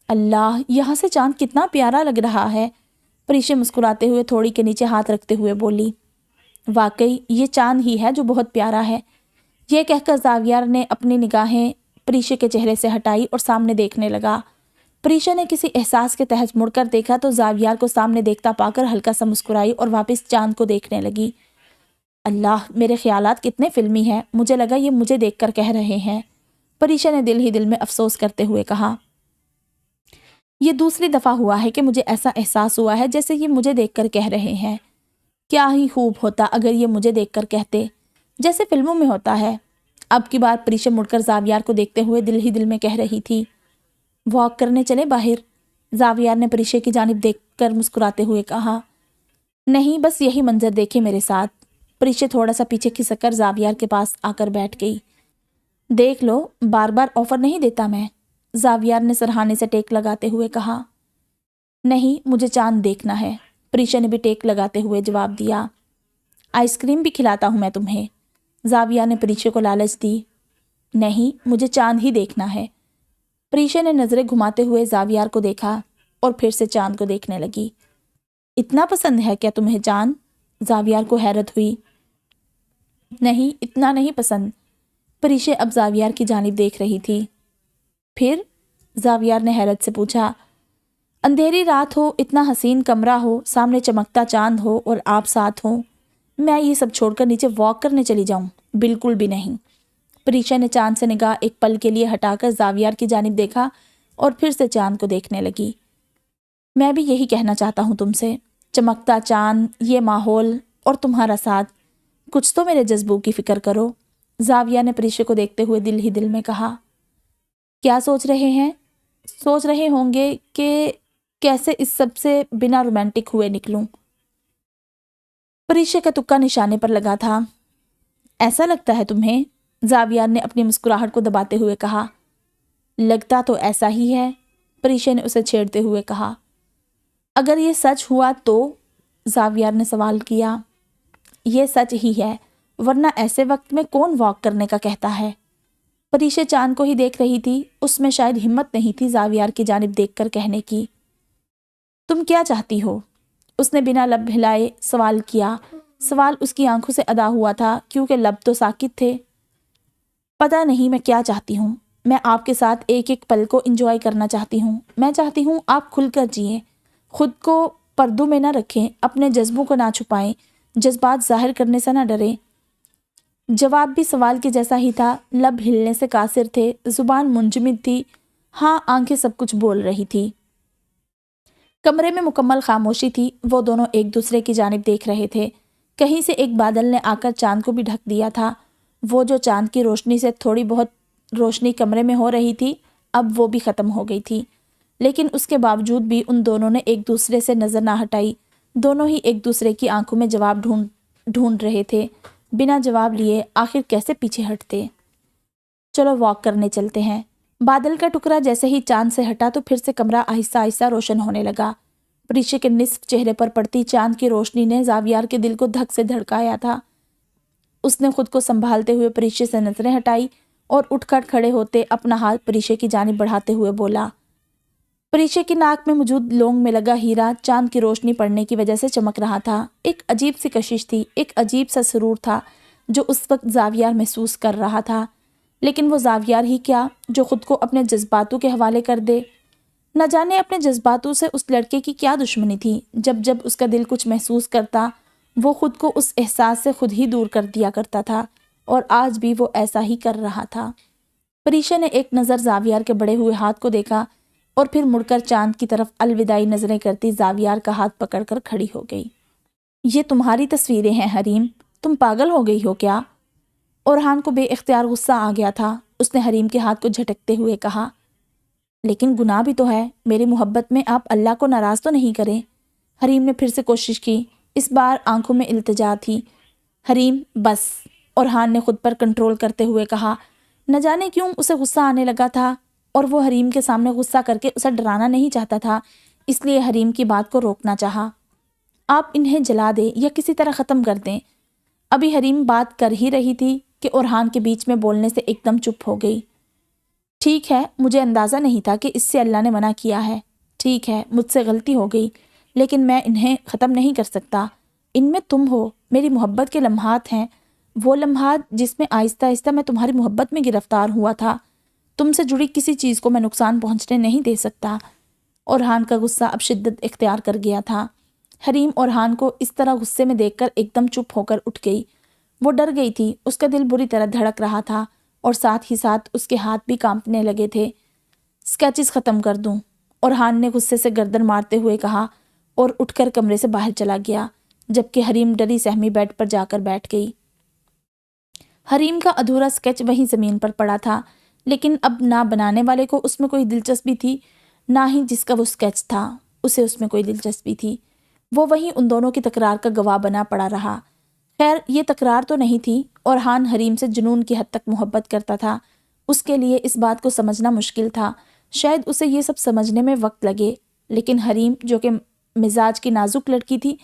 اللہ، یہاں سے چاند کتنا پیارا لگ رہا ہے، پریشا مسکراتے ہوئے تھوڑی کے نیچے ہاتھ رکھتے ہوئے بولی۔ واقعی یہ چاند ہی ہے جو بہت پیارا ہے، یہ کہہ کر زاویار نے اپنی نگاہیں پریشا کے چہرے سے ہٹائی اور سامنے دیکھنے لگا۔ پریشا نے کسی احساس کے تحت مڑ کر دیکھا تو زاویار کو سامنے دیکھتا پا کر ہلکا سا مسکرائی اور واپس چاند کو دیکھنے لگی۔ اللہ، میرے خیالات کتنے فلمی ہیں، مجھے لگا یہ مجھے دیکھ کر کہہ رہے ہیں، پریشا نے دل ہی دل میں افسوس کرتے ہوئے کہا۔ یہ دوسری دفعہ ہوا ہے کہ مجھے ایسا احساس ہوا ہے جیسے یہ مجھے دیکھ کر کہہ رہے ہیں۔ کیا ہی خوب ہوتا اگر یہ مجھے دیکھ کر کہتے، جیسے فلموں میں ہوتا ہے۔ اب کی بار پریشا مڑ کر زاویار کو دیکھتے ہوئے دل ہی دل میں کہہ رہی تھی، واک کرنے چلے باہر؟ زاویار نے پریشا کی جانب دیکھ کر مسکراتے ہوئے کہا، نہیں، بس یہی منظر دیکھے میرے ساتھ۔ پریشا تھوڑا سا پیچھے کھسک کر زاویار کے پاس آ کر بیٹھ گئی۔ دیکھ لو، بار بار آفر نہیں دیتا میں، زاویار نے سرہانے سے ٹیک لگاتے ہوئے کہا۔ نہیں، مجھے چاند دیکھنا ہے، پریشا نے بھی ٹیک لگاتے ہوئے جواب دیا۔ آئس کریم بھی کھلاتا ہوں میں تمہیں، زاویار نے پریشا کو لالچ دی۔ نہیں، مجھے چاند ہی دیکھنا ہے۔ پریشا نے نظریں گھماتے ہوئے زاویار کو دیکھا اور پھر سے چاند کو دیکھنے لگی۔ اتنا پسند ہے کیا تمہیں چاند؟ زاویار کو حیرت ہوئی۔ نہیں، اتنا نہیں پسند۔ پریشا اب زاویار کی جانب دیکھ رہی تھی۔ پھر؟ زاویار نے حیرت سے پوچھا۔ اندھیری رات ہو، اتنا حسین کمرہ ہو، سامنے چمکتا چاند ہو اور آپ ساتھ ہوں، میں یہ سب چھوڑ کر نیچے واک کرنے چلی جاؤں؟ بالکل بھی نہیں۔ پریشا نے چاند سے نگاہ ایک پل کے لیے ہٹا کر زاویار کی جانب دیکھا اور پھر سے چاند کو دیکھنے لگی۔ میں بھی یہی کہنا چاہتا ہوں تم سے، چمکتا چاند، یہ ماحول اور تمہارا ساتھ، کچھ تو میرے جذبوں کی فکر کرو، زاویار نے پریشا کو دیکھتے ہوئے دل ہی دل میں کہا۔ کیا سوچ رہے ہیں؟ سوچ رہے ہوں گے کہ کیسے اس سب سے بنا رومانٹک ہوئے نکلوں۔ پریشا کا تکا نشانے پر لگا تھا۔ ایسا لگتا ہے تمہیں؟ زاویار نے اپنی مسکراہٹ کو دباتے ہوئے کہا۔ لگتا تو ایسا ہی ہے، پریشا نے اسے چھیڑتے ہوئے کہا۔ اگر یہ سچ ہوا تو؟ زاویار نے سوال کیا۔ یہ سچ ہی ہے، ورنہ ایسے وقت میں کون واک کرنے کا کہتا ہے؟ پریشا چاند کو ہی دیکھ رہی تھی، اس میں شاید ہمت نہیں تھی زاویار کی جانب دیکھ کر کہنے کی۔ تم کیا چاہتی ہو؟ اس نے بنا لب ہلائے سوال کیا۔ سوال اس کی آنکھوں سے ادا ہوا تھا کیونکہ لب تو ساکت تھے۔ پتہ نہیں میں کیا چاہتی ہوں، میں آپ کے ساتھ ایک ایک پل کو انجوائے کرنا چاہتی ہوں۔ میں چاہتی ہوں آپ کھل کر جئیں، خود کو پردوں میں نہ رکھیں، اپنے جذبوں کو نہ چھپائیں، جذبات ظاہر کرنے سے نہ ڈریں۔ جواب بھی سوال کے جیسا ہی تھا، لب ہلنے سے قاصر تھے، زبان منجمد تھی، ہاں آنکھیں سب کچھ بول رہی تھی۔ کمرے میں مکمل خاموشی تھی، وہ دونوں ایک دوسرے کی جانب دیکھ رہے تھے۔ کہیں سے ایک بادل نے آ کر چاند کو بھی ڈھک دیا تھا۔ وہ جو چاند کی روشنی سے تھوڑی بہت روشنی کمرے میں ہو رہی تھی، اب وہ بھی ختم ہو گئی تھی، لیکن اس کے باوجود بھی ان دونوں نے ایک دوسرے سے نظر نہ ہٹائی۔ دونوں ہی ایک دوسرے کی آنکھوں میں جواب ڈھونڈ رہے تھے۔ بنا جواب لیے آخر کیسے پیچھے ہٹتے؟ چلو واک کرنے چلتے ہیں۔ بادل کا ٹکڑا جیسے ہی چاند سے ہٹا تو پھر سے کمرہ آہستہ آہستہ روشن ہونے لگا۔ پریشا کے نصف چہرے پر پڑتی چاند کی روشنی نے زاویار کے دل کو دھک سے دھڑکایا تھا۔ اس نے خود کو سنبھالتے ہوئے پریشا سے نظریں ہٹائی اور اٹھ کر کھڑے ہوتے اپنا ہاتھ پریشا کی جانب بڑھاتے ہوئے بولا۔ پریشا کی ناک میں موجود لونگ میں لگا ہیرا چاند کی روشنی پڑنے کی وجہ سے چمک رہا تھا۔ ایک عجیب سی کشش تھی، ایک عجیب سا سرور تھا جو اس وقت زاویار محسوس کر رہا تھا، لیکن وہ زاویار ہی کیا جو خود کو اپنے جذباتوں کے حوالے کر دے۔ نہ جانے اپنے جذباتوں سے اس لڑکے کی کیا دشمنی تھی، جب اس کا دل کچھ محسوس کرتا وہ خود کو اس احساس سے خود ہی دور کر دیا کرتا تھا، اور آج بھی وہ ایسا ہی کر رہا تھا۔ پریشا نے ایک نظر زاویار کے بڑے ہوئے ہاتھ کو دیکھا اور پھر مڑ کر چاند کی طرف الوداعی نظریں کرتی زاویار کا ہاتھ پکڑ کر کھڑی ہو گئی۔ یہ تمہاری تصویریں ہیں حریم، تم پاگل ہو گئی ہو کیا؟ اورحان کو بے اختیار غصہ آ گیا تھا۔ اس نے حریم کے ہاتھ کو جھٹکتے ہوئے کہا، لیکن گناہ بھی تو ہے، میری محبت میں آپ اللہ کو ناراض تو نہیں کریں؟ حریم نے پھر سے کوشش کی، اس بار آنکھوں میں التجا تھی۔ حریم بس، اورحان نے خود پر کنٹرول کرتے ہوئے کہا۔ نہ جانے کیوں اسے غصہ آنے لگا تھا، اور وہ حریم کے سامنے غصہ کر کے اسے ڈرانا نہیں چاہتا تھا، اس لیے حریم کی بات کو روکنا چاہا۔ آپ انہیں جلا دیں یا کسی طرح ختم کر دیں۔ ابھی حریم بات کر ہی رہی تھی کہ اورحان کے بیچ میں بولنے سے ایک دم چپ ہو گئی۔ ٹھیک ہے، مجھے اندازہ نہیں تھا کہ اس سے اللہ نے منع کیا ہے، ٹھیک ہے مجھ سے غلطی ہو گئی، لیکن میں انہیں ختم نہیں کر سکتا۔ ان میں تم ہو، میری محبت کے لمحات ہیں، وہ لمحات جس میں آہستہ آہستہ میں تمہاری محبت میں گرفتار ہوا تھا۔ تم سے جڑی کسی چیز کو میں نقصان پہنچنے نہیں دے سکتا۔ اورحان کا غصہ اب شدت اختیار کر گیا تھا۔ حریم اورحان کو اس طرح غصے میں دیکھ کر ایک دم چپ ہو کر اٹھ گئی۔ وہ ڈر گئی تھی، اس کا دل بری طرح دھڑک رہا تھا اور ساتھ ہی ساتھ اس کے ہاتھ بھی کانپنے لگے تھے۔ اسکیچز ختم کر دوں، اورحان نے غصے سے گردن مارتے ہوئے کہا اور اٹھ کر کمرے سے باہر چلا گیا، جبکہ حریم ڈری سہمی بیڈ پر جا کر بیٹھ گئی۔ حریم کا ادھورا اسکیچ وہیں زمین پر پڑا تھا، لیکن اب نہ بنانے والے کو اس میں کوئی دلچسپی تھی، نہ ہی جس کا وہ اسکیچ تھا اسے اس میں کوئی دلچسپی تھی۔ وہ وہیں ان دونوں کی تکرار کا گواہ بنا پڑا رہا۔ خیر یہ تکرار تو نہیں تھی، اورحان حریم سے جنون کی حد تک محبت کرتا تھا۔ اس کے لیے اس بات کو سمجھنا مشکل تھا، شاید اسے یہ سب سمجھنے میں وقت لگے، لیکن حریم جو کہ مزاج کی نازک لڑکی تھی،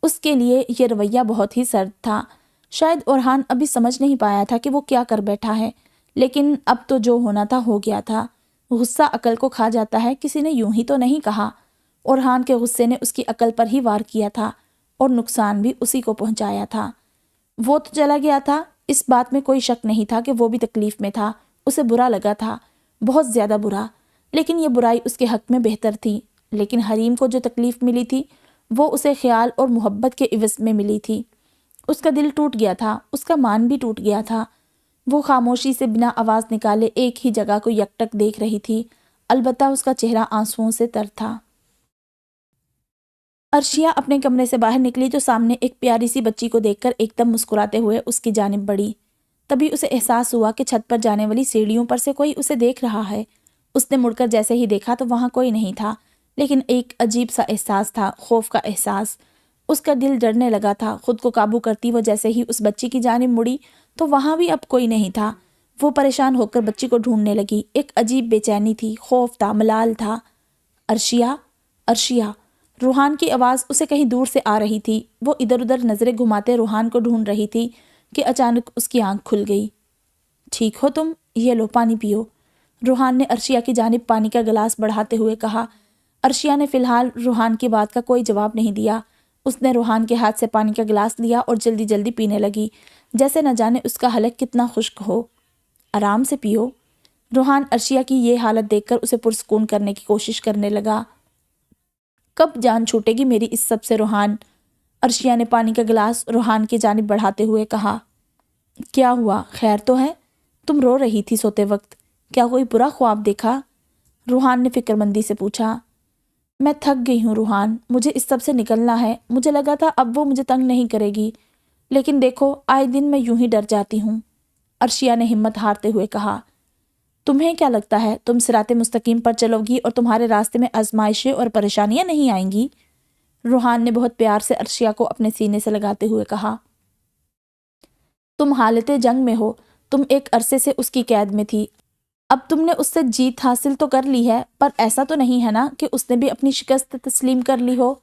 اس کے لیے یہ رویہ بہت ہی سرد تھا۔ شاید اورحان ابھی سمجھ نہیں پایا تھا کہ وہ کیا کر بیٹھا ہے، لیکن اب تو جو ہونا تھا ہو گیا تھا۔ غصہ عقل کو کھا جاتا ہے، کسی نے یوں ہی تو نہیں کہا۔ اورحان کے غصے نے اس کی عقل پر ہی وار کیا تھا اور نقصان بھی اسی کو پہنچایا تھا۔ وہ تو چلا گیا تھا، اس بات میں کوئی شک نہیں تھا کہ وہ بھی تکلیف میں تھا، اسے برا لگا تھا، بہت زیادہ برا، لیکن یہ برائی اس کے حق میں بہتر تھی۔ لیکن حریم کو جو تکلیف ملی تھی وہ اسے خیال اور محبت کے عوض میں ملی تھی۔ اس کا دل ٹوٹ گیا تھا، اس کا مان بھی ٹوٹ گیا تھا۔ وہ خاموشی سے بنا آواز نکالے ایک ہی جگہ کو یکٹک دیکھ رہی تھی، البتہ اس کا چہرہ آنسوؤں سے تر تھا۔ عرشیہ اپنے کمرے سے باہر نکلی تو سامنے ایک پیاری سی بچی کو دیکھ کر ایک دم مسکراتے ہوئے اس کی جانب بڑھی۔ تبھی اسے احساس ہوا کہ چھت پر جانے والی سیڑھیوں پر سے کوئی اسے دیکھ رہا ہے۔ اس نے مڑ کر جیسے ہی دیکھا تو وہاں کوئی نہیں تھا، لیکن ایک عجیب سا احساس تھا، خوف کا احساس۔ اس کا دل ڈرنے لگا تھا۔ خود کو قابو کرتی وہ جیسے ہی اس بچی کی جانب مڑی تو وہاں بھی اب کوئی نہیں تھا۔ وہ پریشان ہو کر بچی کو ڈھونڈنے لگی، ایک عجیب بے چینی تھی، خوف تھا، ملال تھا۔ عرشیہ، عرشیہ، روحان کی آواز اسے کہیں دور سے آ رہی تھی۔ وہ ادھر ادھر نظریں گھماتے روحان کو ڈھونڈ رہی تھی کہ اچانک اس کی آنکھ کھل گئی۔ ٹھیک ہو تم؟ یہ لو پانی پیو، روحان نے عرشیہ کی جانب پانی کا گلاس بڑھاتے ہوئے کہا۔ عرشیہ نے فی الحال روحان کی بات کا کوئی جواب نہیں دیا۔ اس نے روحان کے ہاتھ سے پانی کا گلاس لیا اور جلدی جلدی پینے لگی، جیسے نہ جانے اس کا حلق کتنا خشک ہو۔ آرام سے پیو، روحان عرشیہ کی یہ حالت دیکھ کر اسے پرسکون کرنے کی کوشش کرنے لگا۔ کب جان چھوٹے گی میری اس سب سے روحان؟ عرشیہ نے پانی کا گلاس روحان کی جانب بڑھاتے ہوئے کہا۔ کیا ہوا، خیر تو ہے؟ تم رو رہی تھی سوتے وقت، کیا کوئی برا خواب دیکھا؟ روحان نے فکر مندی سے پوچھا۔ میں تھک گئی ہوں روحان، مجھے اس سب سے نکلنا ہے۔ مجھے لگا تھا اب وہ مجھے تنگ نہیں کرے گی، لیکن دیکھو آئے دن میں یوں ہی ڈر جاتی ہوں، عرشیہ نے ہمت ہارتے ہوئے کہا۔ تمہیں کیا لگتا ہے تم صراط مستقیم پر چلو گی اور تمہارے راستے میں آزمائشیں اور پریشانیاں نہیں آئیں گی؟ روحان نے بہت پیار سے عرشیہ کو اپنے سینے سے لگاتے ہوئے کہا۔ تم حالت جنگ میں ہو، تم ایک عرصے سے اس کی قید میں تھی، اب تم نے اس سے جیت حاصل تو کر لی ہے، پر ایسا تو نہیں ہے نا کہ اس نے بھی اپنی شکست تسلیم کر لی ہو؟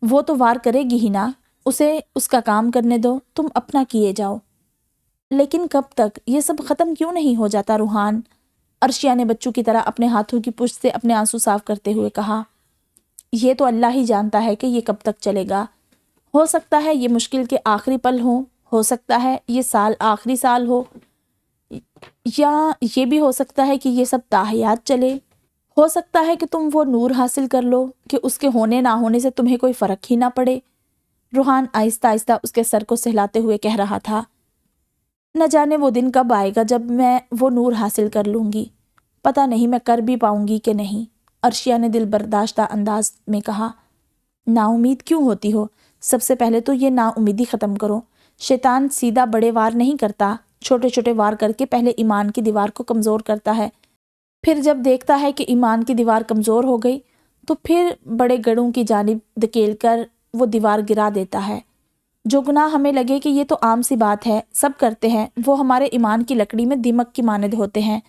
وہ تو وار کرے گی ہی نا، اسے اس کا کام کرنے دو، تم اپنا کیے جاؤ۔ لیکن کب تک؟ یہ سب ختم کیوں نہیں ہو جاتا روحان؟ عرشیہ نے بچوں کی طرح اپنے ہاتھوں کی پشت سے اپنے آنسو صاف کرتے ہوئے کہا۔ یہ تو اللہ ہی جانتا ہے کہ یہ کب تک چلے گا۔ ہو سکتا ہے یہ مشکل کے آخری پل ہوں، ہو سکتا ہے یہ سال آخری سال ہو، یا یہ بھی ہو سکتا ہے کہ یہ سب تاحیات چلے۔ ہو سکتا ہے کہ تم وہ نور حاصل کر لو کہ اس کے ہونے نہ ہونے سے تمہیں کوئی فرق ہی نہ پڑے۔ روحان آہستہ آہستہ اس کے سر کو سہلاتے ہوئے کہہ رہا تھا۔ نہ جانے وہ دن کب آئے گا جب میں وہ نور حاصل کر لوں گی، پتہ نہیں میں کر بھی پاؤں گی کہ نہیں، عرشیہ نے دل برداشتہ انداز میں کہا۔ نا امید کیوں ہوتی ہو؟ سب سے پہلے تو یہ نا امیدی ختم کرو۔ شیطان سیدھا بڑے وار نہیں کرتا، چھوٹے چھوٹے وار کر کے پہلے ایمان کی دیوار کو کمزور کرتا ہے، پھر جب دیکھتا ہے کہ ایمان کی دیوار کمزور ہو گئی تو پھر بڑے گڑھوں کی جانب دھکیل کر وہ دیوار گرا دیتا ہے۔ جو گناہ ہمیں لگے کہ یہ تو عام سی بات ہے، سب کرتے ہیں، وہ ہمارے ایمان کی لکڑی میں دیمک کی مانند ہوتے ہیں،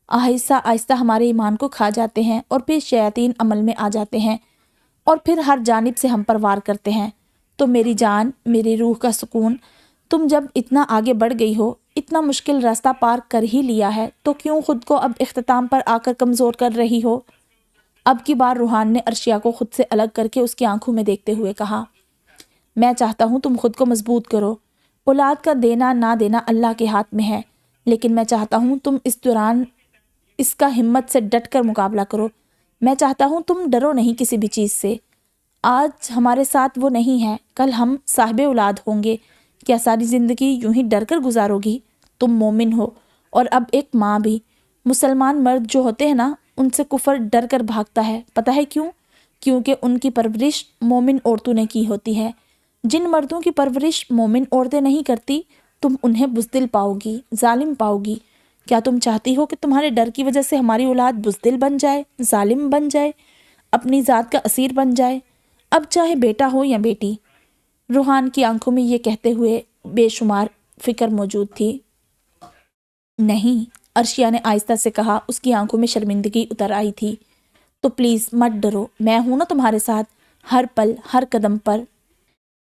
آہستہ آہستہ ہمارے ایمان کو کھا جاتے ہیں اور پھر شیاطین عمل میں آ جاتے ہیں اور پھر ہر جانب سے ہم پر وار کرتے ہیں۔ تو میری جان، میری روح کا سکون، تم جب اتنا آگے بڑھ گئی ہو، اتنا مشکل راستہ پار کر ہی لیا ہے، تو کیوں خود کو اب اختتام پر آ کر کمزور کر رہی ہو؟ اب کی بار روحان نے عرشیہ کو خود سے الگ کر کے اس کی آنکھوں میں دیکھتے ہوئے کہا۔ میں چاہتا ہوں تم خود کو مضبوط کرو، اولاد کا دینا نہ دینا اللہ کے ہاتھ میں ہے، لیکن میں چاہتا ہوں تم اس دوران اس کا ہمت سے ڈٹ کر مقابلہ کرو۔ میں چاہتا ہوں تم ڈرو نہیں کسی بھی چیز سے۔ آج ہمارے ساتھ وہ نہیں ہے، کل ہم صاحب اولاد ہوں گے۔ کیا ساری زندگی یوں ہی ڈر کر گزارو گی؟ تم مومن ہو اور اب ایک ماں بھی۔ مسلمان مرد جو ہوتے ہیں نا، ان سے کفر ڈر کر بھاگتا ہے۔ پتہ ہے کیوں؟ کیونکہ ان کی پرورش مومن عورتوں نے کی ہوتی ہے۔ جن مردوں کی پرورش مومن عورتیں نہیں کرتی، تم انہیں بزدل پاؤ گی، ظالم پاؤ گی۔ کیا تم چاہتی ہو کہ تمہارے ڈر کی وجہ سے ہماری اولاد بزدل بن جائے، ظالم بن جائے، اپنی ذات کا اسیر بن جائے؟ اب چاہے بیٹا ہو یا بیٹی۔ روحان کی آنکھوں میں یہ کہتے ہوئے بے شمار فکر موجود تھی۔ نہیں، عرشیہ نے آہستہ سے کہا، اس کی آنکھوں میں شرمندگی اتر آئی تھی۔ تو پلیز مت ڈرو، میں ہوں نا تمہارے ساتھ، ہر پل، ہر قدم پر۔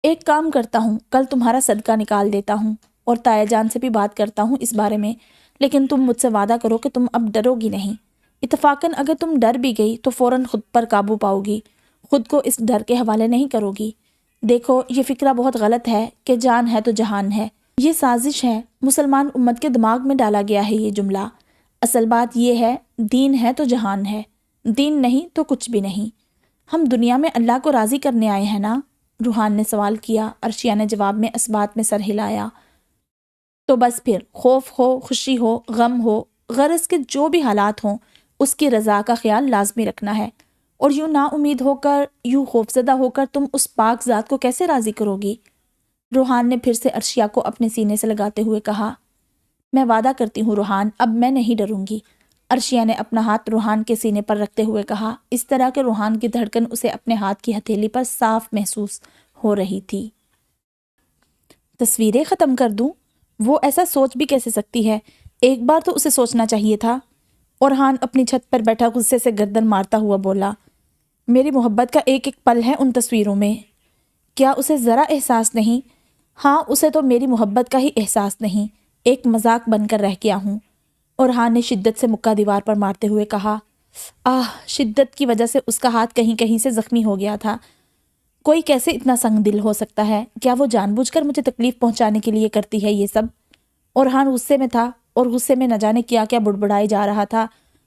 ایک کام کرتا ہوں، کل تمہارا صدقہ نکال دیتا ہوں اور تایا جان سے بھی بات کرتا ہوں اس بارے میں، لیکن تم مجھ سے وعدہ کرو کہ تم اب ڈرو گی نہیں۔ اتفاقاً اگر تم ڈر بھی گئی تو فوراً خود پر قابو پاؤ گی، خود کو اس ڈر کے حوالے نہیں کرو گی۔ دیکھو، یہ فکرہ بہت غلط ہے کہ جان ہے تو جہان ہے۔ یہ سازش ہے، مسلمان امت کے دماغ میں ڈالا گیا ہے یہ جملہ۔ اصل بات یہ ہے، دین ہے تو جہان ہے، دین نہیں تو کچھ بھی نہیں۔ ہم دنیا میں اللہ کو راضی کرنے آئے ہیں نا؟ روحان نے سوال کیا۔ عرشیہ نے جواب میں اسبات میں سر ہلایا۔ تو بس پھر خوف ہو، خوشی ہو، غم ہو، غرض کے جو بھی حالات ہوں، اس کی رضا کا خیال لازمی رکھنا ہے۔ اور یوں نا امید ہو کر، یوں خوفزدہ ہو کر تم اس پاک ذات کو کیسے راضی کرو گی؟ روحان نے پھر سے عرشیہ کو اپنے سینے سے لگاتے ہوئے کہا۔ میں وعدہ کرتی ہوں روحان، اب میں نہیں ڈروں گی۔ عرشیہ نے اپنا ہاتھ روحان کے سینے پر رکھتے ہوئے کہا، اس طرح کہ روحان کی دھڑکن اسے اپنے ہاتھ کی ہتھیلی پر صاف محسوس ہو رہی تھی۔ تصویریں ختم کر دوں؟ وہ ایسا سوچ بھی کیسے سکتی ہے؟ ایک بار تو اسے سوچنا چاہیے تھا۔ اورحان اپنی چھت پر بیٹھا غصے سے گردن مارتا ہوا بولا، میری محبت کا ایک ایک پل ہے ان تصویروں میں۔ کیا اسے ذرا احساس نہیں؟ ہاں، اسے تو میری محبت کا ہی احساس نہیں، ایک مذاق بن کر رہ گیا ہوں۔ اورحان نے شدت سے مکہ دیوار پر مارتے ہوئے کہا، شدت کی وجہ سے اس کا ہاتھ کہیں کہیں سے زخمی ہو گیا تھا۔ کوئی کیسے اتنا سنگ دل ہو سکتا ہے؟ کیا وہ جان بوجھ کر مجھے تکلیف پہنچانے کے لیے کرتی ہے یہ سب؟ اورحان غصے میں تھا، اور غصے میں نہ جانے کیا کیا بڑبڑائے جا رہا تھا،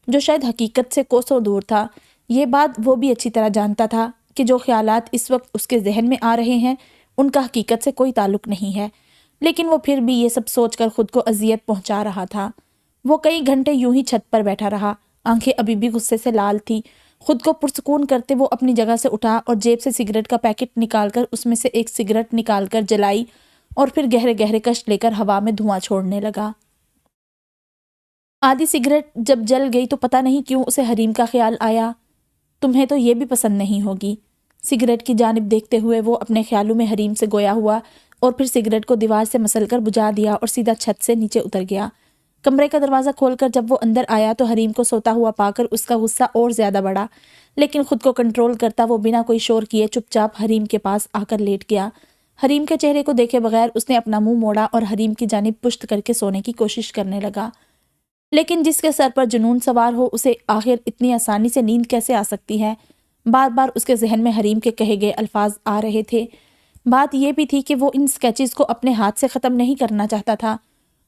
جو شاید حقیقت سے کوسوں دور تھا۔ یہ بات وہ بھی اچھی طرح جانتا تھا کہ جو خیالات اس وقت اس کے ذہن میں آ رہے ہیں، ان کا حقیقت سے کوئی تعلق نہیں ہے، لیکن وہ پھر بھی یہ سب سوچ کر خود کو اذیت پہنچا رہا تھا۔ وہ کئی گھنٹے یوں ہی چھت پر بیٹھا رہا، آنکھیں ابھی بھی غصے سے لال تھی۔ خود کو پرسکون کرتے وہ اپنی جگہ سے اٹھا اور جیب سے سگریٹ کا پیکٹ نکال کر اس میں سے ایک سگریٹ نکال کر جلائی اور پھر گہرے گہرے کش لے کر ہوا میں دھواں چھوڑنے لگا۔ آدھی سگریٹ جب جل گئی تو پتہ نہیں کیوں اسے حریم کا خیال آیا۔ تمہیں تو یہ بھی پسند نہیں ہوگی۔ سگریٹ کی جانب دیکھتے ہوئے وہ اپنے خیالوں میں حریم سے گویا ہوا اور پھر سگریٹ کو دیوار سے مسل کر بجھا دیا اور سیدھا چھت سے نیچے اتر گیا۔ کمرے کا دروازہ کھول کر جب وہ اندر آیا تو حریم کو سوتا ہوا پا کر اس کا غصہ اور زیادہ بڑھا، لیکن خود کو کنٹرول کرتا وہ بنا کوئی شور کیے چپ چاپ حریم کے پاس آ کر لیٹ گیا۔ حریم کے چہرے کو دیکھے بغیر اس نے اپنا منہ موڑا اور حریم کی جانب پشت کر کے سونے کی کوشش کرنے لگا۔ لیکن جس کے سر پر جنون سوار ہو، اسے آخر اتنی آسانی سے نیند کیسے آ سکتی ہے؟ بار بار اس کے ذہن میں حریم کے کہے گئے الفاظ آ رہے تھے۔ بات یہ بھی تھی کہ وہ ان سکیچز کو اپنے ہاتھ سے ختم نہیں کرنا چاہتا تھا،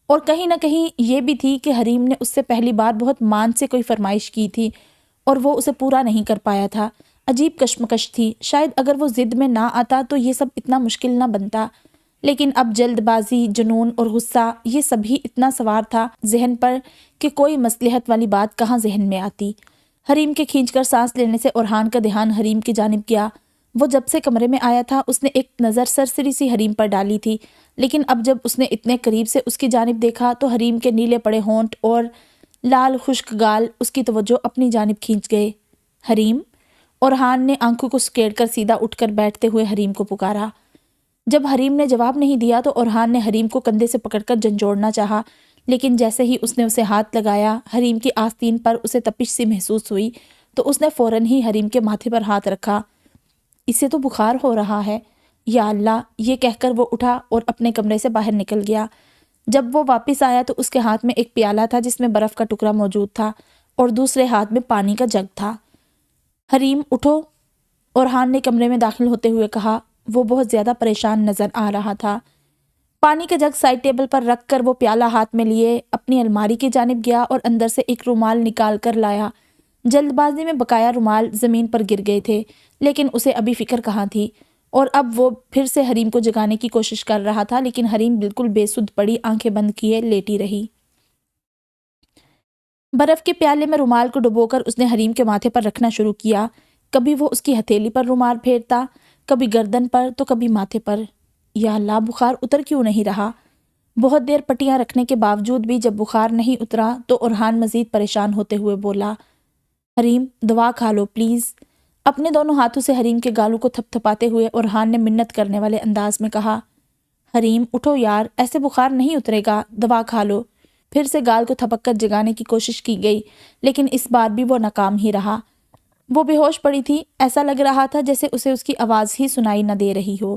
اور کہیں نہ کہیں یہ بھی تھی کہ حریم نے اس سے پہلی بار بہت مان سے کوئی فرمائش کی تھی اور وہ اسے پورا نہیں کر پایا تھا۔ عجیب کشمکش تھی، شاید اگر وہ ضد میں نہ آتا تو یہ سب اتنا مشکل نہ بنتا، لیکن اب جلد بازی، جنون اور غصہ یہ سبھی اتنا سوار تھا ذہن پر کہ کوئی مصلحت والی بات کہاں ذہن میں آتی۔ حریم کے کھینچ کر سانس لینے سے اورحان کا دھیان حریم کی جانب گیا۔ وہ جب سے کمرے میں آیا تھا اس نے ایک نظر سرسری سی حریم پر ڈالی تھی، لیکن اب جب اس نے اتنے قریب سے اس کی جانب دیکھا تو حریم کے نیلے پڑے ہونٹ اور لال خشک گال اس کی توجہ اپنی جانب کھینچ گئے۔ حریم؟ اورحان نے آنکھوں کو سکیڑ کر سیدھا اٹھ کر بیٹھتے ہوئے حریم کو پکارا۔ جب حریم نے جواب نہیں دیا تو اورحان نے حریم کو کندھے سے پکڑ کر جھنجھوڑنا چاہا، لیکن جیسے ہی اس نے اسے ہاتھ لگایا، حریم کی آستین پر اسے تپش سی محسوس ہوئی تو اس نے فوراً ہی حریم کے ماتھے پر ہاتھ رکھا۔ اسے تو بخار ہو رہا ہے، یا اللہ، یہ کہہ کر وہ اٹھا اور اپنے کمرے سے باہر نکل گیا۔ جب وہ واپس آیا تو اس کے ہاتھ میں ایک پیالہ تھا جس میں برف کا ٹکڑا موجود تھا اور دوسرے ہاتھ میں پانی کا جگ تھا۔ حریم اٹھو، اورحان نے کمرے میں داخل ہوتے ہوئے کہا۔ وہ بہت زیادہ پریشان نظر آ رہا تھا۔ پانی کا جگ سائڈ ٹیبل پر رکھ کر وہ پیالہ ہاتھ میں لیے اپنی الماری کی جانب گیا اور اندر سے ایک رومال نکال کر لایا۔ جلد بازی میں بقایا رومال زمین پر گر گئے تھے، لیکن اسے ابھی فکر کہاں تھی، اور اب وہ پھر سے حریم کو جگانے کی کوشش کر رہا تھا، لیکن حریم بالکل بے سدھ پڑی آنکھیں بند کیے لیٹی رہی۔ برف کے پیالے میں رومال کو ڈبو کر اس نے حریم کے ماتھے پر رکھنا شروع کیا۔ کبھی وہ اس کی ہتھیلی پر رومال پھیرتا، کبھی گردن پر تو کبھی ماتھے پر۔ یا اللہ، بخار اتر کیوں نہیں رہا؟ بہت دیر پٹیاں رکھنے کے باوجود بھی جب بخار نہیں اترا تو ارحان مزید پریشان ہوتے ہوئے بولا، حریم دوا کھا لو پلیز۔ اپنے دونوں ہاتھوں سے حریم کے گالوں کو تھپ تھپاتے ہوئے ارحان نے منت کرنے والے انداز میں کہا، حریم اٹھو یار، ایسے بخار نہیں اترے گا، دوا کھا لو۔ پھر سے گال کو تھپک کر جگانے کی کوشش کی گئی، لیکن اس بار بھی وہ ناکام ہی رہا۔ وہ بے ہوش پڑی تھی، ایسا لگ رہا تھا جیسے اسے اس کی آواز ہی سنائی نہ دے رہی ہو۔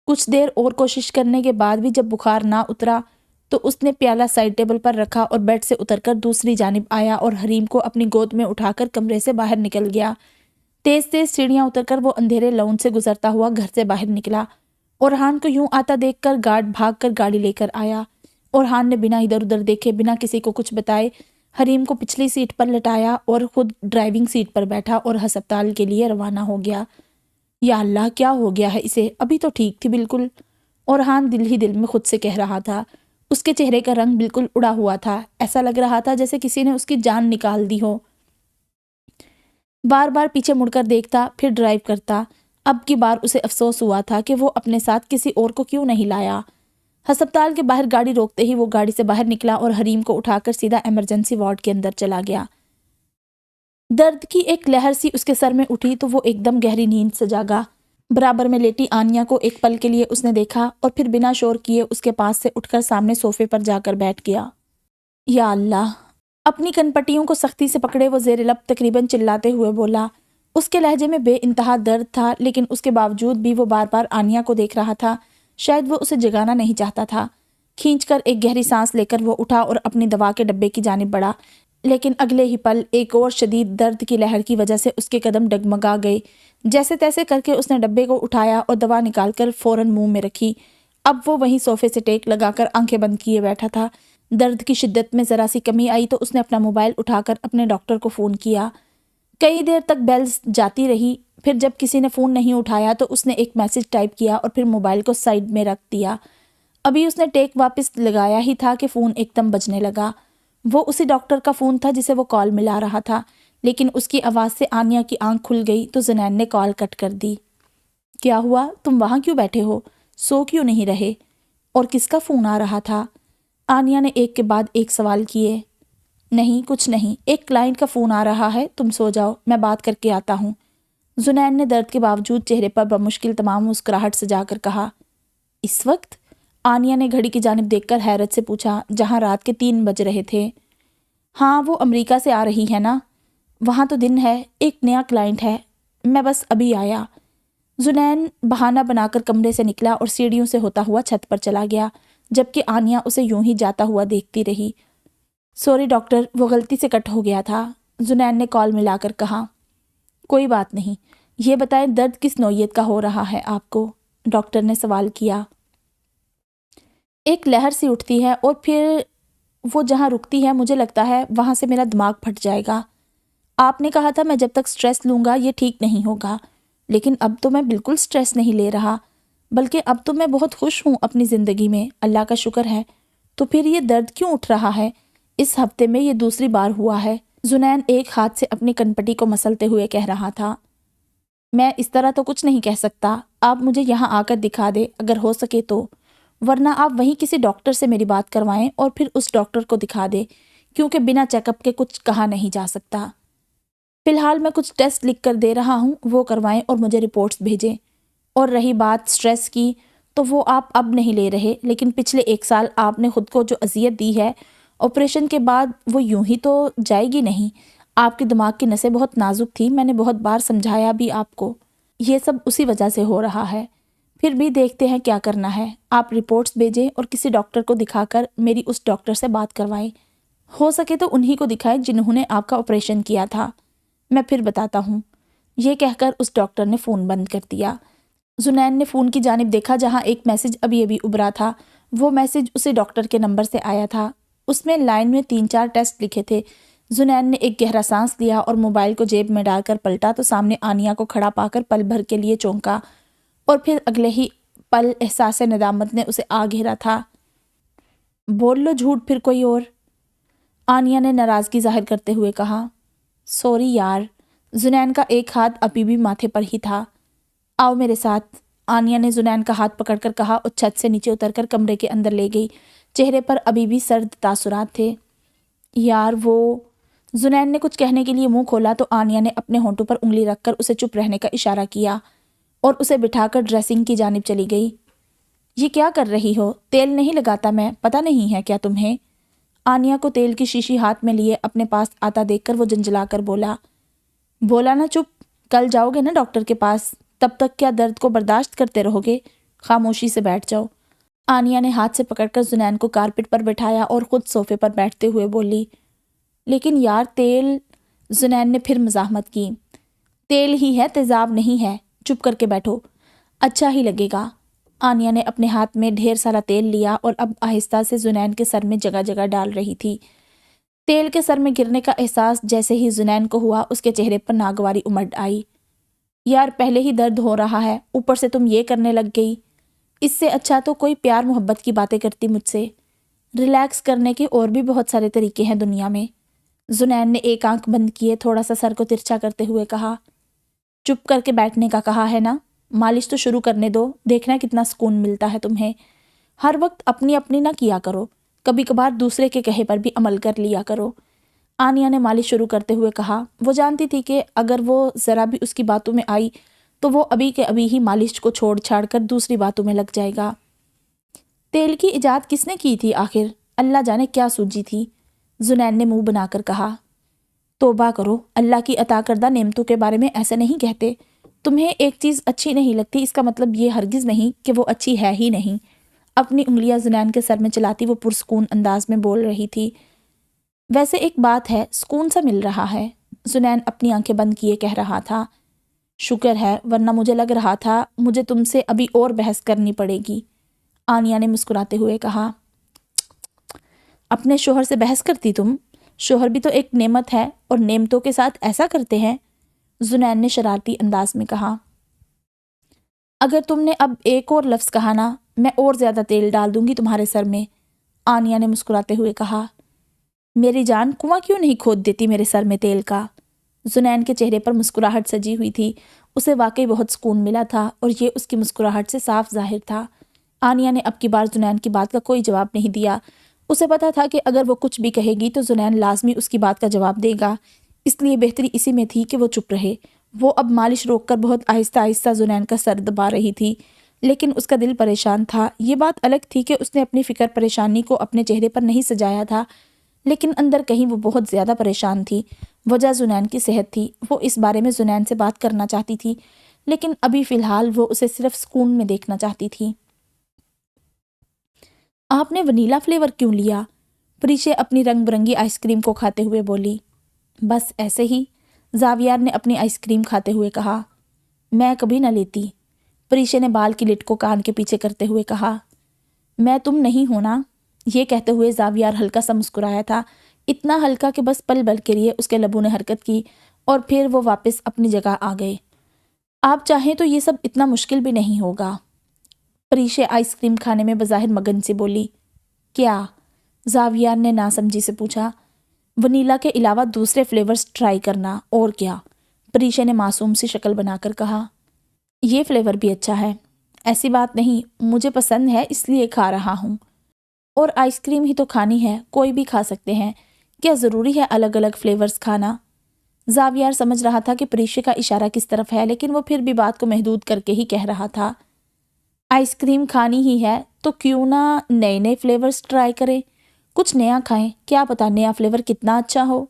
کچھ دیر اور کوشش کرنے کے بعد بھی جب بخار نہ اترا تو اس نے پیالہ سائڈ ٹیبل پر رکھا اور بیڈ سے اتر کر دوسری جانب آیا اور حریم کو اپنی گود میں اٹھا کر کمرے سے باہر نکل گیا۔ تیز تیز سیڑھیاں اتر کر وہ اندھیرے لون سے گزرتا ہوا گھر سے باہر نکلا۔ ارحان کو یوں آتا دیکھ کر گارڈ بھاگ کر گاڑی لے کر آیا۔ ارحان نے بنا ادھر ادھر دیکھے، بنا کسی کو کچھ بتائے، حریم کو پچھلی سیٹ پر لٹایا اور خود ڈرائیونگ سیٹ پر بیٹھا اور ہسپتال کے لیے روانہ ہو گیا۔ یا اللہ، کیا ہو گیا ہے اسے؟ ابھی تو ٹھیک تھی بالکل، ارحان دل ہی دل میں خود سے کہہ رہا تھا۔ اس کے چہرے کا رنگ بالکل اڑا ہوا تھا، ایسا لگ رہا تھا جیسے کسی نے اس کی جان نکال دی ہو۔ بار بار پیچھے مڑ کر دیکھتا، پھر ڈرائیو کرتا۔ اب کی بار اسے افسوس ہوا تھا کہ وہ اپنے ساتھ کسی اور کو کیوں نہیں لایا۔ ہسپتال کے باہر گاڑی روکتے ہی وہ گاڑی سے باہر نکلا اور حریم کو اٹھا کر سیدھا ایمرجنسی وارڈ کے اندر چلا گیا۔ درد کی ایک لہر سی اس کے سر میں اٹھی تو وہ ایک دم گہری نیند سے جاگا۔ برابر میں لیٹی آنیا کو ایک پل کے لیے اس نے دیکھا اور پھر بنا شور کیے اس کے پاس سے اٹھ کر سامنے صوفے پر جا کر بیٹھ گیا۔ یا اللہ، اپنی کن پٹیوں کو سختی سے پکڑے وہ زیر لب تقریباً چلاتے ہوئے بولا۔ اس کے لہجے میں بے انتہا درد تھا، لیکن اس کے باوجود بھی وہ بار بار آنیا کو دیکھ رہا تھا۔ شاید وہ اسے جگانا نہیں چاہتا تھا۔ کھینچ کر ایک گہری سانس لے کر وہ اٹھا اور اپنی دوا کے ڈبے کی جانب بڑھا، لیکن اگلے ہی پل ایک اور شدید درد کی لہر کی وجہ سے اس کے قدم ڈگمگا گئے۔ جیسے تیسے کر کے اس نے ڈبے کو اٹھایا اور دوا نکال کر فوراً منہ میں رکھی۔ اب وہ وہیں صوفے سے ٹیک لگا کر آنکھیں بند کیے بیٹھا تھا۔ درد کی شدت میں ذرا سی کمی آئی تو اس نے اپنا موبائل اٹھا کر اپنے ڈاکٹر کو فون کیا۔ کئی دیر تک بیلز جاتی رہی، پھر جب کسی نے فون نہیں اٹھایا تو اس نے ایک میسج ٹائپ کیا اور پھر موبائل کو سائیڈ میں رکھ دیا۔ ابھی اس نے ٹیک واپس لگایا ہی تھا کہ فون ایک دم بجنے لگا۔ وہ اسی ڈاکٹر کا فون تھا جسے وہ کال ملا رہا تھا، لیکن اس کی آواز سے آنیا کی آنکھ کھل گئی تو زنین نے کال کٹ کر دی۔ کیا ہوا؟ تم وہاں کیوں بیٹھے ہو؟ سو کیوں نہیں رہے؟ اور کس کا فون آ رہا تھا؟ آنیا نے ایک کے بعد ایک سوال کیے۔ نہیں کچھ نہیں، ایک کلائنٹ کا فون آ رہا ہے، تم سو جاؤ، میں بات کر کے آتا ہوں۔ زنین نے درد کے باوجود چہرے پر بمشکل تمام مسکراہٹ سجا کر کہا۔ اس وقت؟ آنیا نے گھڑی کی جانب دیکھ کر حیرت سے پوچھا، جہاں رات کے 3 بج رہے تھے۔ ہاں، وہ امریکہ سے آ رہی ہے نا، وہاں تو دن ہے، ایک نیا کلائنٹ ہے، میں بس ابھی آیا۔ زنین بہانہ بنا کر کمرے سے نکلا اور سیڑھیوں سے ہوتا ہوا چھت پر چلا گیا، جبکہ آنیا اسے یوں ہی جاتا ہوا دیکھتی رہی۔ سوری ڈاکٹر، وہ غلطی سے کٹ ہو گیا تھا، زنین نے کال ملا کر کہا۔ کوئی بات نہیں، یہ بتائیں درد کس نوعیت کا ہو رہا ہے آپ کو؟ ڈاکٹر نے سوال کیا۔ ایک لہر سی اٹھتی ہے اور پھر وہ جہاں رکتی ہے مجھے لگتا ہے وہاں سے میرا دماغ پھٹ جائے گا۔ آپ نے کہا تھا میں جب تک سٹریس لوں گا یہ ٹھیک نہیں ہوگا، لیکن اب تو میں بالکل سٹریس نہیں لے رہا، بلکہ اب تو میں بہت خوش ہوں اپنی زندگی میں، اللہ کا شکر ہے۔ تو پھر یہ درد کیوں اٹھ رہا ہے؟ اس ہفتے میں یہ دوسری بار ہوا ہے۔ زنین ایک ہاتھ سے اپنی کنپٹی کو مسلتے ہوئے کہہ رہا تھا۔ میں اس طرح تو کچھ نہیں کہہ سکتا، آپ مجھے یہاں آ کر دکھا دے اگر ہو سکے تو، ورنہ آپ وہیں کسی ڈاکٹر سے میری بات کروائیں اور پھر اس ڈاکٹر کو دکھا دے، کیونکہ بنا چیک اپ کے کچھ کہا نہیں جا سکتا۔ فی الحال میں کچھ ٹیسٹ لکھ کر دے رہا ہوں، وہ کروائیں اور مجھے رپورٹس بھیجیں۔ اور رہی بات سٹریس کی، تو وہ آپ اب نہیں لے رہے، لیکن پچھلے 1 سال آپ نے خود کو جو اذیت دی ہے، آپریشن کے بعد وہ یوں ہی تو جائے گی نہیں۔ آپ کے دماغ کی نسیں بہت نازک تھی، میں نے بہت بار سمجھایا بھی آپ کو، یہ سب اسی وجہ سے ہو رہا ہے۔ پھر بھی دیکھتے ہیں کیا کرنا ہے، آپ رپورٹس بھیجیں اور کسی ڈاکٹر کو دکھا کر میری اس ڈاکٹر سے بات کروائیں، ہو سکے تو انہی کو دکھائیں جنہوں نے آپ کا آپریشن کیا تھا، میں پھر بتاتا ہوں۔ یہ کہہ کر اس ڈاکٹر نے فون بند کر دیا۔ زنین نے فون کی جانب دیکھا جہاں ایک میسج ابھی ابھی ابھرا تھا۔ وہ میسج اسے ڈاکٹر کے نمبر سے آیا تھا۔ اس میں لائن میں 3-4 ٹیسٹ لکھے تھے۔ زنین نے ایک گہرا سانس لیا اور موبائل کو جیب میں ڈال کر پلٹا تو سامنے آنیہ کو کھڑا پا کر پل بھر کے لیے چونکا، اور پھر اگلے ہی پل احساس ندامت نے اسے آ گھیرا تھا۔ بول لو جھوٹ پھر کوئی اور، آنیہ نے ناراضگی ظاہر کرتے ہوئے کہا۔ سوری یار، زنین کا ایک ہاتھ ابھی بھی ماتھے پر ہی تھا۔ آؤ میرے ساتھ، آنیہ نے زنین کا ہاتھ پکڑ کر کہا اور چھت سے نیچے اتر کر کمرے کے اندر لے گئی۔ چہرے پر ابھی بھی سرد تاثرات تھے۔ یار وہ، زنین نے کچھ کہنے کے لیے منہ کھولا تو آنیہ نے اپنے ہونٹوں پر انگلی رکھ کر اسے چپ رہنے کا اشارہ کیا اور اسے بٹھا کر ڈریسنگ کی جانب چلی گئی۔ یہ کیا کر رہی ہو؟ تیل نہیں لگاتا میں، پتہ نہیں ہے کیا تمہیں؟ آنیہ کو تیل کی شیشی ہاتھ میں لیے اپنے پاس آتا دیکھ کر وہ جنجلا کر بولا۔ بولا نا چپ، کل جاؤ گے نا ڈاکٹر کے پاس، تب تک کیا درد کو برداشت کرتے رہو گے؟ خاموشی سے بیٹھ جاؤ۔ آنیہ نے ہاتھ سے پکڑ کر زنین کو کارپٹ پر بٹھایا اور خود صوفے پر بیٹھتے ہوئے بولی۔ لیکن یار تیل، زنین نے پھر مزاحمت کی۔ تیل ہی ہے، تیزاب نہیں ہے، چپ کر کے بیٹھو، اچھا ہی لگے گا۔ آنیہ نے اپنے ہاتھ میں ڈھیر سارا تیل لیا اور اب آہستہ سے زنین کے سر میں جگہ جگہ ڈال رہی تھی۔ تیل کے سر میں گرنے کا احساس جیسے ہی زنین کو ہوا، اس کے چہرے پر ناگواری امڈ آئی۔ یار پہلے ہی درد ہو رہا ہے، اوپر سے تم یہ کرنے لگ گئی۔ اس سے اچھا تو کوئی پیار محبت کی باتیں کرتی مجھ سے۔ ریلیکس کرنے کے اور بھی بہت سارے طریقے ہیں دنیا میں۔ زنین نے ایک آنکھ بند کیے تھوڑا سا سر کو ترچھا کرتے ہوئے کہا۔ چپ کر کے بیٹھنے کا کہا ہے نا، مالش تو شروع کرنے دو، دیکھنا کتنا سکون ملتا ہے تمہیں۔ ہر وقت اپنی اپنی نہ کیا کرو، کبھی کبھار دوسرے کے کہے پر بھی عمل کر لیا کرو۔ آنیہ نے مالش شروع کرتے ہوئے کہا۔ وہ جانتی تھی کہ اگر وہ ذرا بھی اس کی باتوں میں آئی تو وہ ابھی کے ابھی ہی مالش کو چھوڑ چھاڑ کر دوسری باتوں میں لگ جائے گا۔ تیل کی ایجاد کس نے کی تھی آخر؟ اللہ جانے کیا سوجی تھی، زنین نے منہ بنا کر کہا۔ توبہ کرو، اللہ کی عطا کردہ نعمتوں کے بارے میں ایسے نہیں کہتے۔ تمہیں ایک چیز اچھی نہیں لگتی، اس کا مطلب یہ ہرگز نہیں کہ وہ اچھی ہے ہی نہیں۔ اپنی انگلیاں زنین کے سر میں چلاتی وہ پرسکون انداز میں بول رہی تھی۔ ویسے ایک بات ہے، سکون سا مل رہا ہے، زنین اپنی آنکھیں بند کیے کہہ رہا تھا۔ شکر ہے، ورنہ مجھے لگ رہا تھا مجھے تم سے ابھی اور بحث کرنی پڑے گی، آنیہ نے مسکراتے ہوئے کہا۔ اپنے شوہر سے بحث کرتی تم؟ شوہر بھی تو ایک نعمت ہے اور نعمتوں کے ساتھ ایسا کرتے ہیں، زنین نے شرارتی انداز میں کہا۔ اگر تم نے اب ایک اور لفظ کہا نا، میں اور زیادہ تیل ڈال دوں گی تمہارے سر میں، آنیہ نے مسکراتے ہوئے کہا۔ میری جان، کنواں کیوں نہیں کھود دیتی میرے سر میں تیل کا؟ زنین کے چہرے پر مسکراہٹ سجی ہوئی تھی، اسے واقعی بہت سکون ملا تھا اور یہ اس کی مسکراہٹ سے صاف ظاہر تھا۔ آنیہ نے اب کی بار زنین کی بات کا کوئی جواب نہیں دیا۔ اسے پتا تھا کہ اگر وہ کچھ بھی کہے گی تو زنین لازمی اس کی بات کا جواب دے گا، اس لیے بہتری اسی میں تھی کہ وہ چپ رہے۔ وہ اب مالش روک کر بہت آہستہ آہستہ زنین کا سر دبا رہی تھی، لیکن اس کا دل پریشان تھا۔ یہ بات الگ تھی کہ اس نے اپنی فکر پریشانی کو اپنے چہرے پر نہیں سجایا تھا، لیکن اندر کہیں وہ بہت زیادہ پریشان تھی۔ وجہ زنین کی صحت تھی۔ وہ اس بارے میں زنین سے بات کرنا چاہتی تھی، لیکن ابھی فی الحال وہ اسے صرف سکون میں دیکھنا چاہتی تھی۔ آپ نے ونیلا فلیور کیوں لیا؟ پریشے اپنی رنگ برنگی آئس کریم کو کھاتے ہوئے بولی۔ بس ایسے ہی، زاویار نے اپنی آئس کریم کھاتے ہوئے کہا۔ میں کبھی نہ لیتی، پریشے نے بال کی لٹ کو کان کے پیچھے کرتے ہوئے کہا۔ میں تم نہیں ہونا، یہ کہتے ہوئے زاویار ہلکا سا مسکرایا تھا، اتنا ہلکا کہ بس پل بل کے لیے اس کے لبوں نے حرکت کی اور پھر وہ واپس اپنی جگہ آ گئے۔ آپ چاہیں تو یہ سب اتنا مشکل بھی نہیں ہوگا، پریشے آئس کریم کھانے میں بظاہر مگن سے بولی۔ کیا؟ زاویار نے ناسمجھی سے پوچھا۔ ونیلا کے علاوہ دوسرے فلیورز ٹرائی کرنا، اور کیا، پریشے نے معصوم سی شکل بنا کر کہا۔ یہ فلیور بھی اچھا ہے، ایسی بات نہیں، مجھے پسند ہے اس لیے کھا رہا ہوں۔ اور آئس کریم ہی تو کھانی ہے، کوئی بھی کھا سکتے ہیں، کیا ضروری ہے الگ الگ فلیورز کھانا؟ زاویار سمجھ رہا تھا کہ پریشے کا اشارہ کس طرف ہے، لیکن وہ پھر بھی بات کو محدود کر کے ہی کہہ رہا تھا۔ آئس کریم کھانی ہی ہے تو کیوں نہ نئے نئے فلیورز ٹرائی کریں، کچھ نیا کھائیں، کیا پتا نیا فلیور کتنا اچھا ہو۔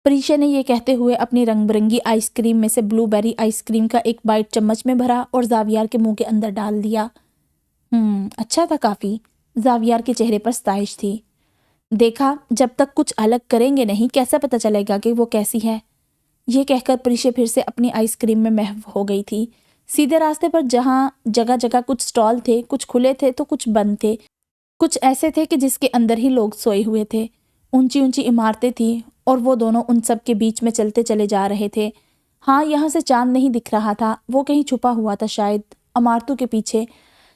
پریشے نے یہ کہتے ہوئے اپنی رنگ برنگی آئس کریم میں سے بلو بیری آئس کریم کا ایک بائٹ چمچ میں بھرا اور زاویار کے منہ کے اندر ڈال دیا۔ اچھا تھا کافی، زاویار کے چہرے پر ستائش تھی۔ دیکھا، جب تک کچھ الگ کریں گے نہیں کیسا پتہ چلے گا کہ وہ کیسی ہے؟ یہ کہہ کر پریشے پھر سے اپنی آئس کریم میں محو ہو گئی تھی۔ سیدھے راستے پر جہاں جگہ جگہ کچھ سٹال تھے، کچھ کھلے تھے تو کچھ بند تھے، کچھ ایسے تھے کہ جس کے اندر ہی لوگ سوئے ہوئے تھے۔ اونچی اونچی عمارتیں تھیں اور وہ دونوں ان سب کے بیچ میں چلتے چلے جا رہے تھے۔ ہاں، یہاں سے چاند نہیں دکھ رہا تھا، وہ کہیں چھپا ہوا تھا شاید عمارتوں کے پیچھے،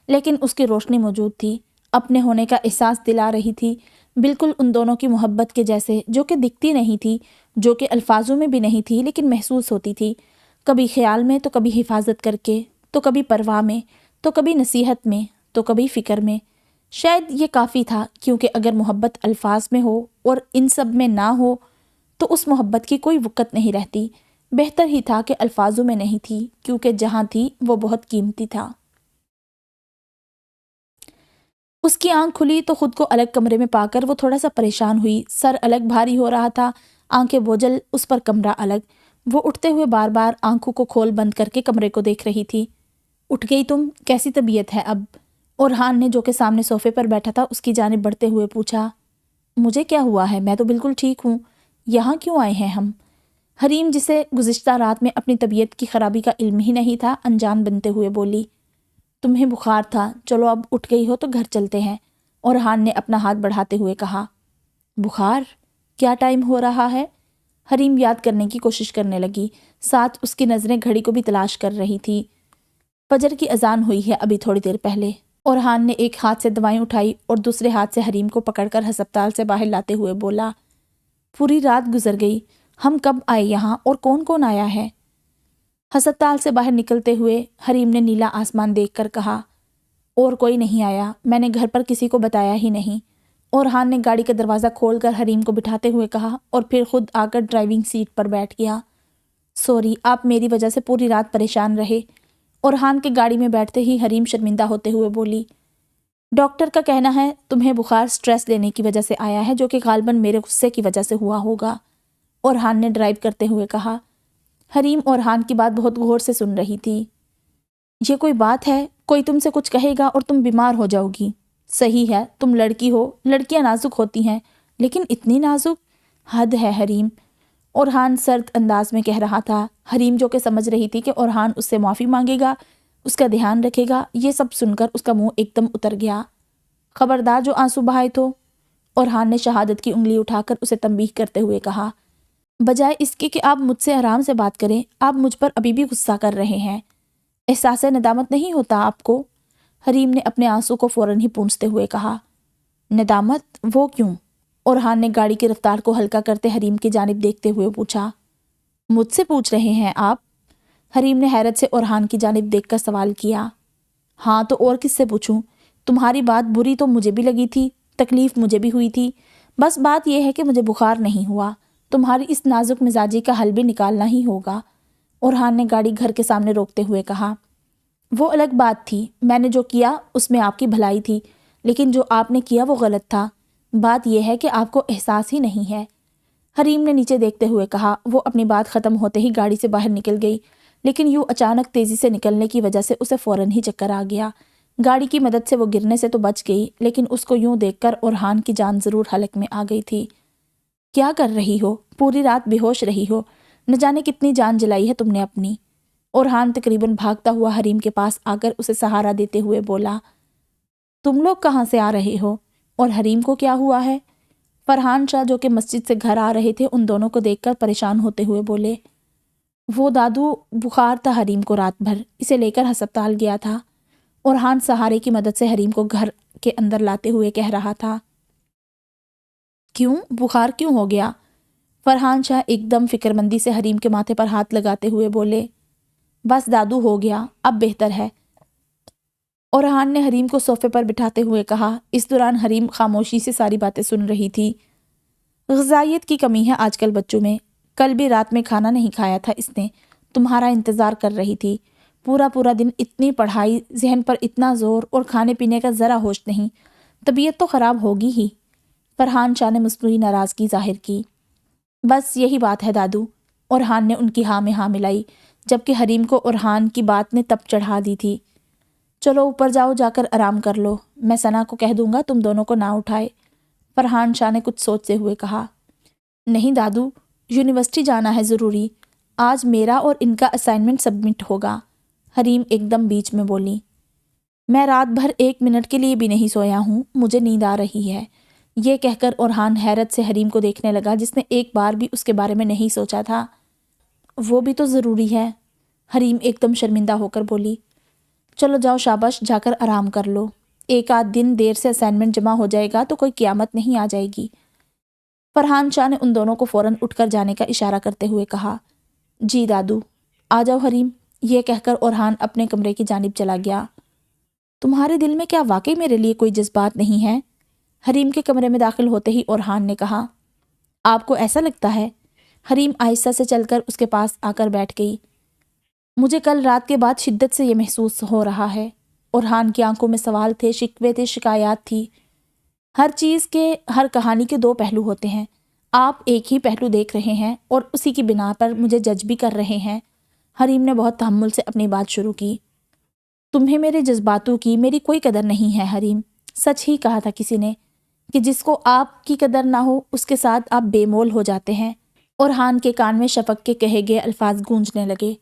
لیکن اس کی روشنی موجود تھی، اپنے ہونے کا احساس دلا رہی تھی، بالکل ان دونوں کی محبت کے جیسے، جو کہ دکھتی نہیں تھی، جو کہ الفاظوں میں بھی نہیں تھی لیکن محسوس ہوتی تھی، کبھی خیال میں تو کبھی حفاظت کر کے، تو کبھی پرواہ میں، تو کبھی نصیحت میں، تو کبھی فکر میں۔ شاید یہ کافی تھا، کیونکہ اگر محبت الفاظ میں ہو اور ان سب میں نہ ہو تو اس محبت کی کوئی وقت نہیں رہتی۔ بہتر ہی تھا کہ الفاظوں میں نہیں تھی، کیونکہ جہاں تھی وہ بہت قیمتی تھا۔ اس کی آنکھ کھلی تو خود کو الگ کمرے میں پا کر وہ تھوڑا سا پریشان ہوئی، سر الگ بھاری ہو رہا تھا، آنکھیں بوجھل، اس پر کمرہ الگ۔ وہ اٹھتے ہوئے بار بار آنکھوں کو کھول بند کر کے کمرے کو دیکھ رہی تھی۔ اٹھ گئی تم؟ کیسی طبیعت ہے اب؟ اورحان نے، جو کہ سامنے صوفے پر بیٹھا تھا، اس کی جانب بڑھتے ہوئے پوچھا۔ مجھے کیا ہوا ہے؟ میں تو بالکل ٹھیک ہوں۔ یہاں کیوں آئے ہیں ہم؟ حریم، جسے گزشتہ رات میں اپنی طبیعت کی خرابی کا علم ہی نہیں تھا، انجان بنتے ہوئے بولی۔ تمہیں بخار تھا، چلو اب اٹھ گئی ہو تو گھر چلتے ہیں، اورحان نے اپنا ہاتھ بڑھاتے ہوئے کہا۔ بخار؟ کیا ٹائم ہو رہا ہے؟ حریم یاد کرنے کی کوشش کرنے لگی، ساتھ اس کی نظریں گھڑی کو بھی تلاش کر رہی تھی۔ فجر کی اذان ہوئی ہے ابھی تھوڑی دیر پہلے۔ اورحان نے ایک ہاتھ سے دوائیں اٹھائی اور دوسرے ہاتھ سے حریم کو پکڑ کر ہسپتال سے باہر لاتے ہوئے بولا۔ پوری رات گزر گئی، ہم کب آئے یہاں اور کون کون آیا ہے؟ ہسپتال سے باہر نکلتے ہوئے حریم نے نیلا آسمان دیکھ کر کہا۔ اور کوئی نہیں آیا، میں نے گھر پر کسی کو بتایا ہی نہیں۔ اورحان نے گاڑی کا دروازہ کھول کر حریم کو بٹھاتے ہوئے کہا اور پھر خود آ کر ڈرائیونگ سیٹ پر بیٹھ گیا۔ سوری، آپ میری وجہ سے پوری رات پریشان رہے۔ اورحان کے گاڑی میں بیٹھتے ہی حریم شرمندہ ہوتے ہوئے بولی۔ ڈاکٹر کا کہنا ہے تمہیں بخار سٹریس لینے کی وجہ سے آیا ہے، جو کہ غالباً میرے غصے کی وجہ سے ہوا ہوگا، اورحان نے ڈرائیو کرتے ہوئے کہا۔ حریم اورحان کی بات بہت غور سے سن رہی تھی۔ یہ کوئی بات ہے؟ کوئی تم سے کچھ کہے گا اور تم بیمار ہو جاؤ گی۔ صحیح ہے، تم لڑکی ہو، لڑکیاں نازک ہوتی ہیں، لیکن اتنی نازک؟ حد ہے حریم، اورحان سرد انداز میں کہہ رہا تھا۔ حریم، جو کہ سمجھ رہی تھی کہ اورحان اس سے معافی مانگے گا، اس کا دھیان رکھے گا، یہ سب سن کر اس کا منہ ایک دم اتر گیا۔ خبردار جو آنسو بہائے تو، اورحان نے شہادت کی انگلی اٹھا کر اسے تنبیہ کرتے ہوئے کہا۔ بجائے اس کے کہ آپ مجھ سے آرام سے بات کریں، آپ مجھ پر ابھی بھی غصہ کر رہے ہیں۔ احساس ندامت نہیں ہوتا آپ کو؟ حریم نے اپنے آنسو کو فوراً ہی پونچھتے ہوئے کہا۔ ندامت؟ وہ کیوں؟ اورحان نے گاڑی کی رفتار کو ہلکا کرتے حریم کی جانب دیکھتے ہوئے پوچھا۔ مجھ سے پوچھ رہے ہیں آپ؟ حریم نے حیرت سے اورحان کی جانب دیکھ کر سوال کیا۔ ہاں تو اور کس سے پوچھوں؟ تمہاری بات بری تو مجھے بھی لگی تھی، تکلیف مجھے بھی ہوئی تھی، بس بات یہ ہے کہ مجھے بخار نہیں ہوا۔ تمہاری اس نازک مزاجی کا حل بھی نکالنا ہی ہوگا، اورحان نے گاڑی گھر کے سامنے روکتے ہوئے کہا۔ وہ الگ بات تھی، میں نے جو کیا اس میں آپ کی بھلائی تھی، لیکن جو آپ نے کیا وہ غلط تھا۔ بات یہ ہے کہ آپ کو احساس ہی نہیں ہے، حریم نے نیچے دیکھتے ہوئے کہا۔ وہ اپنی بات ختم ہوتے ہی گاڑی سے باہر نکل گئی، لیکن یوں اچانک تیزی سے نکلنے کی وجہ سے اسے فوراً ہی چکر آ گیا۔ گاڑی کی مدد سے وہ گرنے سے تو بچ گئی، لیکن اس کو یوں دیکھ کر اورحان کی جان ضرور حلق میں آ گئی تھی۔ کیا کر رہی ہو؟ پوری رات بے ہوش رہی ہو، نہ جانے کتنی جان جلائی ہے تم نے اپنی۔ اورحان تقریباً بھاگتا ہوا حریم کے پاس آ کر اسے سہارا دیتے ہوئے بولا۔ تم لوگ کہاں سے آ رہے ہو؟ اور حریم کو کیا ہوا ہے؟ فرحان شاہ، جو کہ مسجد سے گھر آ رہے تھے، ان دونوں کو دیکھ کر پریشان ہوتے ہوئے بولے۔ وہ دادو، بخار تھا حریم کو رات بھر، اسے لے کر ہسپتال گیا تھا۔ اورحان سہارے کی مدد سے حریم کو گھر کے اندر لاتے ہوئے کہہ رہا تھا۔ کیوں؟ بخار کیوں ہو گیا؟ فرحان شاہ ایک دم فکر مندی سے حریم کے ماتھے پر ہاتھ لگاتے ہوئے بولے۔ بس دادو، ہو گیا، اب بہتر ہے، اورحان نے حریم کو صوفے پر بٹھاتے ہوئے کہا۔ اس دوران حریم خاموشی سے ساری باتیں سن رہی تھی۔ غذائیت کی کمی ہے آج کل بچوں میں، کل بھی رات میں کھانا نہیں کھایا تھا اس نے، تمہارا انتظار کر رہی تھی، پورا دن اتنی پڑھائی، ذہن پر اتنا زور، اور کھانے پینے کا ذرا ہوش نہیں، طبیعت تو خراب ہوگی ہی۔ فرحان شاہ نے مصنوعی ناراضگی ظاہر کی۔ بس یہی بات ہے دادو، اورحان نے ان کی ہاں میں ہاں ملائی، جبکہ حریم کو اورحان کی بات نے تپ چڑھا دی تھی۔ چلو اوپر جاؤ، جا کر آرام کر لو، میں ثنا کو کہہ دوں گا تم دونوں کو نہ اٹھائے، فرحان شاہ نے کچھ سوچتے ہوئے کہا۔ نہیں دادو، یونیورسٹی جانا ہے ضروری، آج میرا اور ان کا اسائنمنٹ سبمٹ ہوگا۔ حریم ایک دم بیچ میں بولی۔ میں رات بھر 1 منٹ کے لیے بھی نہیں سویا ہوں، مجھے نیند آ رہی ہے۔ یہ کہہ کر اورحان حیرت سے حریم کو دیکھنے لگا جس نے ایک بار بھی اس کے بارے میں نہیں سوچا تھا۔ وہ بھی تو ضروری ہے، حریم ایک دم شرمندہ ہو کر بولی۔ چلو جاؤ، شاباش، جا کر آرام کر لو۔ 1 آدھ دن دیر سے اسائنمنٹ جمع ہو جائے گا تو کوئی قیامت نہیں آ جائے گی۔ فرحان شاہ نے ان دونوں کو فوراً اٹھ کر جانے کا اشارہ کرتے ہوئے کہا۔ جی دادو، آ جاؤ حریم، یہ کہہ کر اورحان اپنے کمرے کی جانب چلا گیا۔ تمہارے دل میں کیا واقعی میرے لیے کوئی جذبات نہیں ہے؟ حریم کے کمرے میں داخل ہوتے ہی اورحان نے کہا۔ آپ کو ایسا لگتا ہے؟ حریم آہستہ سے چل کر اس کے پاس آ کر بیٹھ گئی۔ مجھے کل رات کے بعد شدت سے یہ محسوس ہو رہا ہے۔ اورحان کی آنکھوں میں سوال تھے، شکوے تھے، شکایات تھی۔ ہر چیز کے، ہر کہانی کے 2 پہلو ہوتے ہیں۔ آپ ایک ہی پہلو دیکھ رہے ہیں اور اسی کی بنا پر مجھے جج بھی کر رہے ہیں۔ حریم نے بہت تحمل سے اپنی بات شروع کی۔ تمہیں میرے جذباتوں کی میری کوئی قدر نہیں ہے حریم۔ سچ ہی کہا تھا کسی نے کہ جس کو آپ کی قدر نہ ہو اس کے ساتھ آپ بے مول ہو جاتے ہیں۔ اورحان کے کان میں شفق کے کہے گئے الفاظ گونجنے لگے۔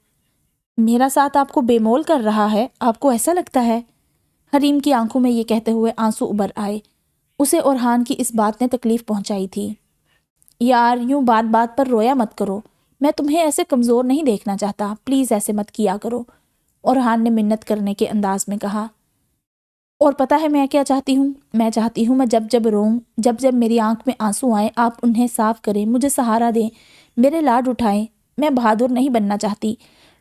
میرا ساتھ آپ کو بے مول کر رہا ہے، آپ کو ایسا لگتا ہے؟ حریم کی آنکھوں میں یہ کہتے ہوئے آنسو ابھر آئے۔ اسے اورحان کی اس بات نے تکلیف پہنچائی تھی۔ یار، یوں بات بات پر رویا مت کرو، میں تمہیں ایسے کمزور نہیں دیکھنا چاہتا، پلیز ایسے مت کیا کرو، اورحان نے منت کرنے کے انداز میں کہا۔ اور پتہ ہے میں کیا چاہتی ہوں؟ میں چاہتی ہوں میں جب جب روؤں، جب جب میری آنکھ میں آنسو آئیں، آپ انہیں صاف کریں، مجھے سہارا دیں، میرے لاڈ اٹھائیں۔ میں بہادر نہیں بننا چاہتی،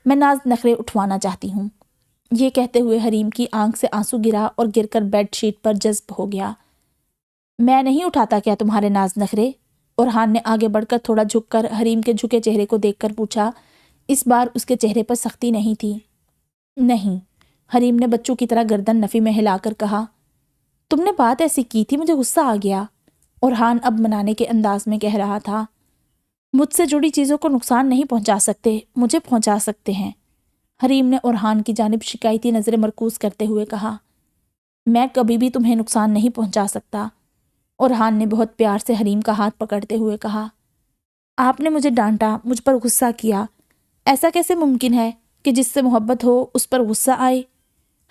میں ناز نخرے اٹھوانا چاہتی ہوں۔ یہ کہتے ہوئے حریم کی آنکھ سے آنسو گرا اور گر کر بیڈ شیٹ پر جذب ہو گیا۔ میں نہیں اٹھاتا کیا تمہارے ناز نخرے؟ اورحان نے آگے بڑھ کر تھوڑا جھک کر حریم کے جھکے چہرے کو دیکھ کر پوچھا۔ اس بار اس کے چہرے پر سختی نہیں تھی۔ نہیں، حریم نے بچوں کی طرح گردن نفی میں ہلا کر کہا۔ تم نے بات ایسی کی تھی، مجھے غصہ آ گیا، اورحان اب منانے کے انداز میں کہہ رہا تھا۔ مجھ سے جڑی چیزوں کو نقصان نہیں پہنچا سکتے، مجھے پہنچا سکتے ہیں، حریم نے اورحان کی جانب شکایتی نظریں مرکوز کرتے ہوئے کہا۔ میں کبھی بھی تمہیں نقصان نہیں پہنچا سکتا، اورحان نے بہت پیار سے حریم کا ہاتھ پکڑتے ہوئے کہا۔ آپ نے مجھے ڈانٹا، مجھ پر غصہ کیا، ایسا کیسے ممکن ہے کہ جس سے محبت ہو اس پر غصہ آئے؟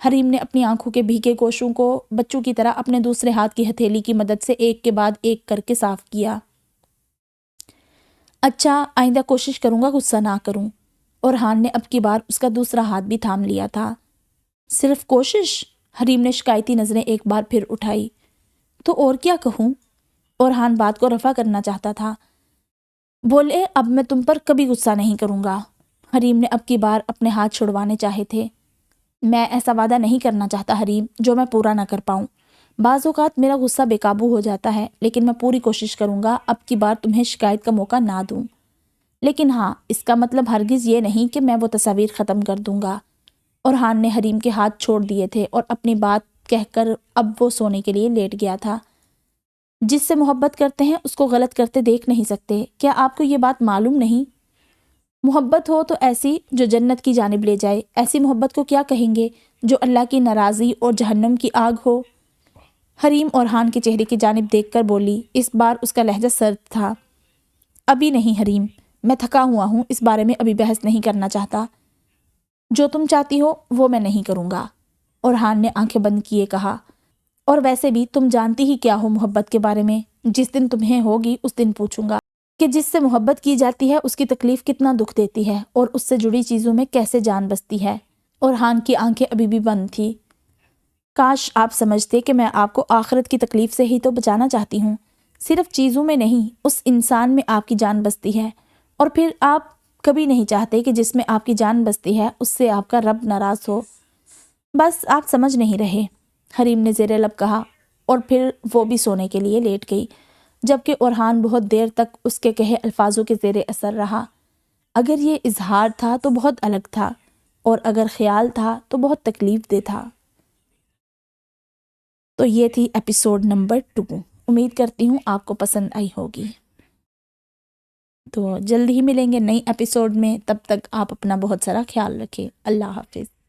حریم نے اپنی آنکھوں کے بھیگے گوشوں کو بچوں کی طرح اپنے دوسرے ہاتھ کی ہتھیلی کی مدد سے ایک کے بعد ایک کر کے صاف کیا۔ اچھا، آئندہ کوشش کروں گا غصہ نہ کروں، اورحان نے اب کی بار اس کا دوسرا ہاتھ بھی تھام لیا تھا۔ صرف کوشش؟ حریم نے شکایتی نظریں ایک بار پھر اٹھائی۔ تو اور کیا کہوں؟ اورحان بات کو رفع کرنا چاہتا تھا۔ بولے، اب میں تم پر کبھی غصہ نہیں کروں گا۔ حریم نے اب کی بار اپنے ہاتھ چھڑوانے چاہے تھے۔ میں ایسا وعدہ نہیں کرنا چاہتا حریم جو میں پورا نہ کر پاؤں۔ بعض اوقات میرا غصہ بے قابو ہو جاتا ہے، لیکن میں پوری کوشش کروں گا اب کی بار تمہیں شکایت کا موقع نہ دوں۔ لیکن ہاں، اس کا مطلب ہرگز یہ نہیں کہ میں وہ تصاویر ختم کر دوں گا۔ اورحان نے حریم کے ہاتھ چھوڑ دیے تھے اور اپنی بات کہہ کر اب وہ سونے کے لیے لیٹ گیا تھا۔ جس سے محبت کرتے ہیں اس کو غلط کرتے دیکھ نہیں سکتے، کیا آپ کو یہ بات معلوم نہیں؟ محبت ہو تو ایسی جو جنت کی جانب لے جائے، ایسی محبت کو کیا کہیں گے جو اللہ کی ناراضی اور جہنم کی آگ ہو؟ حریم اورحان کے چہرے کی جانب دیکھ کر بولی۔ اس بار اس کا لہجہ سرد تھا۔ ابھی نہیں حریم، میں تھکا ہوا ہوں، اس بارے میں ابھی بحث نہیں کرنا چاہتا۔ جو تم چاہتی ہو وہ میں نہیں کروں گا، اورحان نے آنکھیں بند کیے کہا۔ اور ویسے بھی تم جانتی ہی کیا ہو محبت کے بارے میں، جس دن تمہیں ہوگی اس دن پوچھوں گا کہ جس سے محبت کی جاتی ہے اس کی تکلیف کتنا دکھ دیتی ہے اور اس سے جڑی چیزوں میں کیسے جان بستی ہے۔ اورحان کی آنکھیں ابھی بھی بند تھی۔ کاش آپ سمجھتے کہ میں آپ کو آخرت کی تکلیف سے ہی تو بچانا چاہتی ہوں، صرف چیزوں میں نہیں، اس انسان میں آپ کی جان بستی ہے، اور پھر آپ کبھی نہیں چاہتے کہ جس میں آپ کی جان بستی ہے اس سے آپ کا رب ناراض ہو۔ بس آپ سمجھ نہیں رہے، حریم نے زیر لب کہا، اور پھر وہ بھی سونے کے لیے لیٹ گئی، جبکہ اورحان بہت دیر تک اس کے کہے الفاظوں کے زیر اثر رہا۔ اگر یہ اظہار تھا تو بہت الگ تھا، اور اگر خیال تھا تو بہت تکلیف دہ تھا۔ تو یہ تھی ایپیسوڈ نمبر 2۔ امید کرتی ہوں آپ کو پسند آئی ہوگی۔ تو جلد ہی ملیں گے نئی ایپیسوڈ میں، تب تک آپ اپنا بہت سارا خیال رکھیں۔ اللہ حافظ۔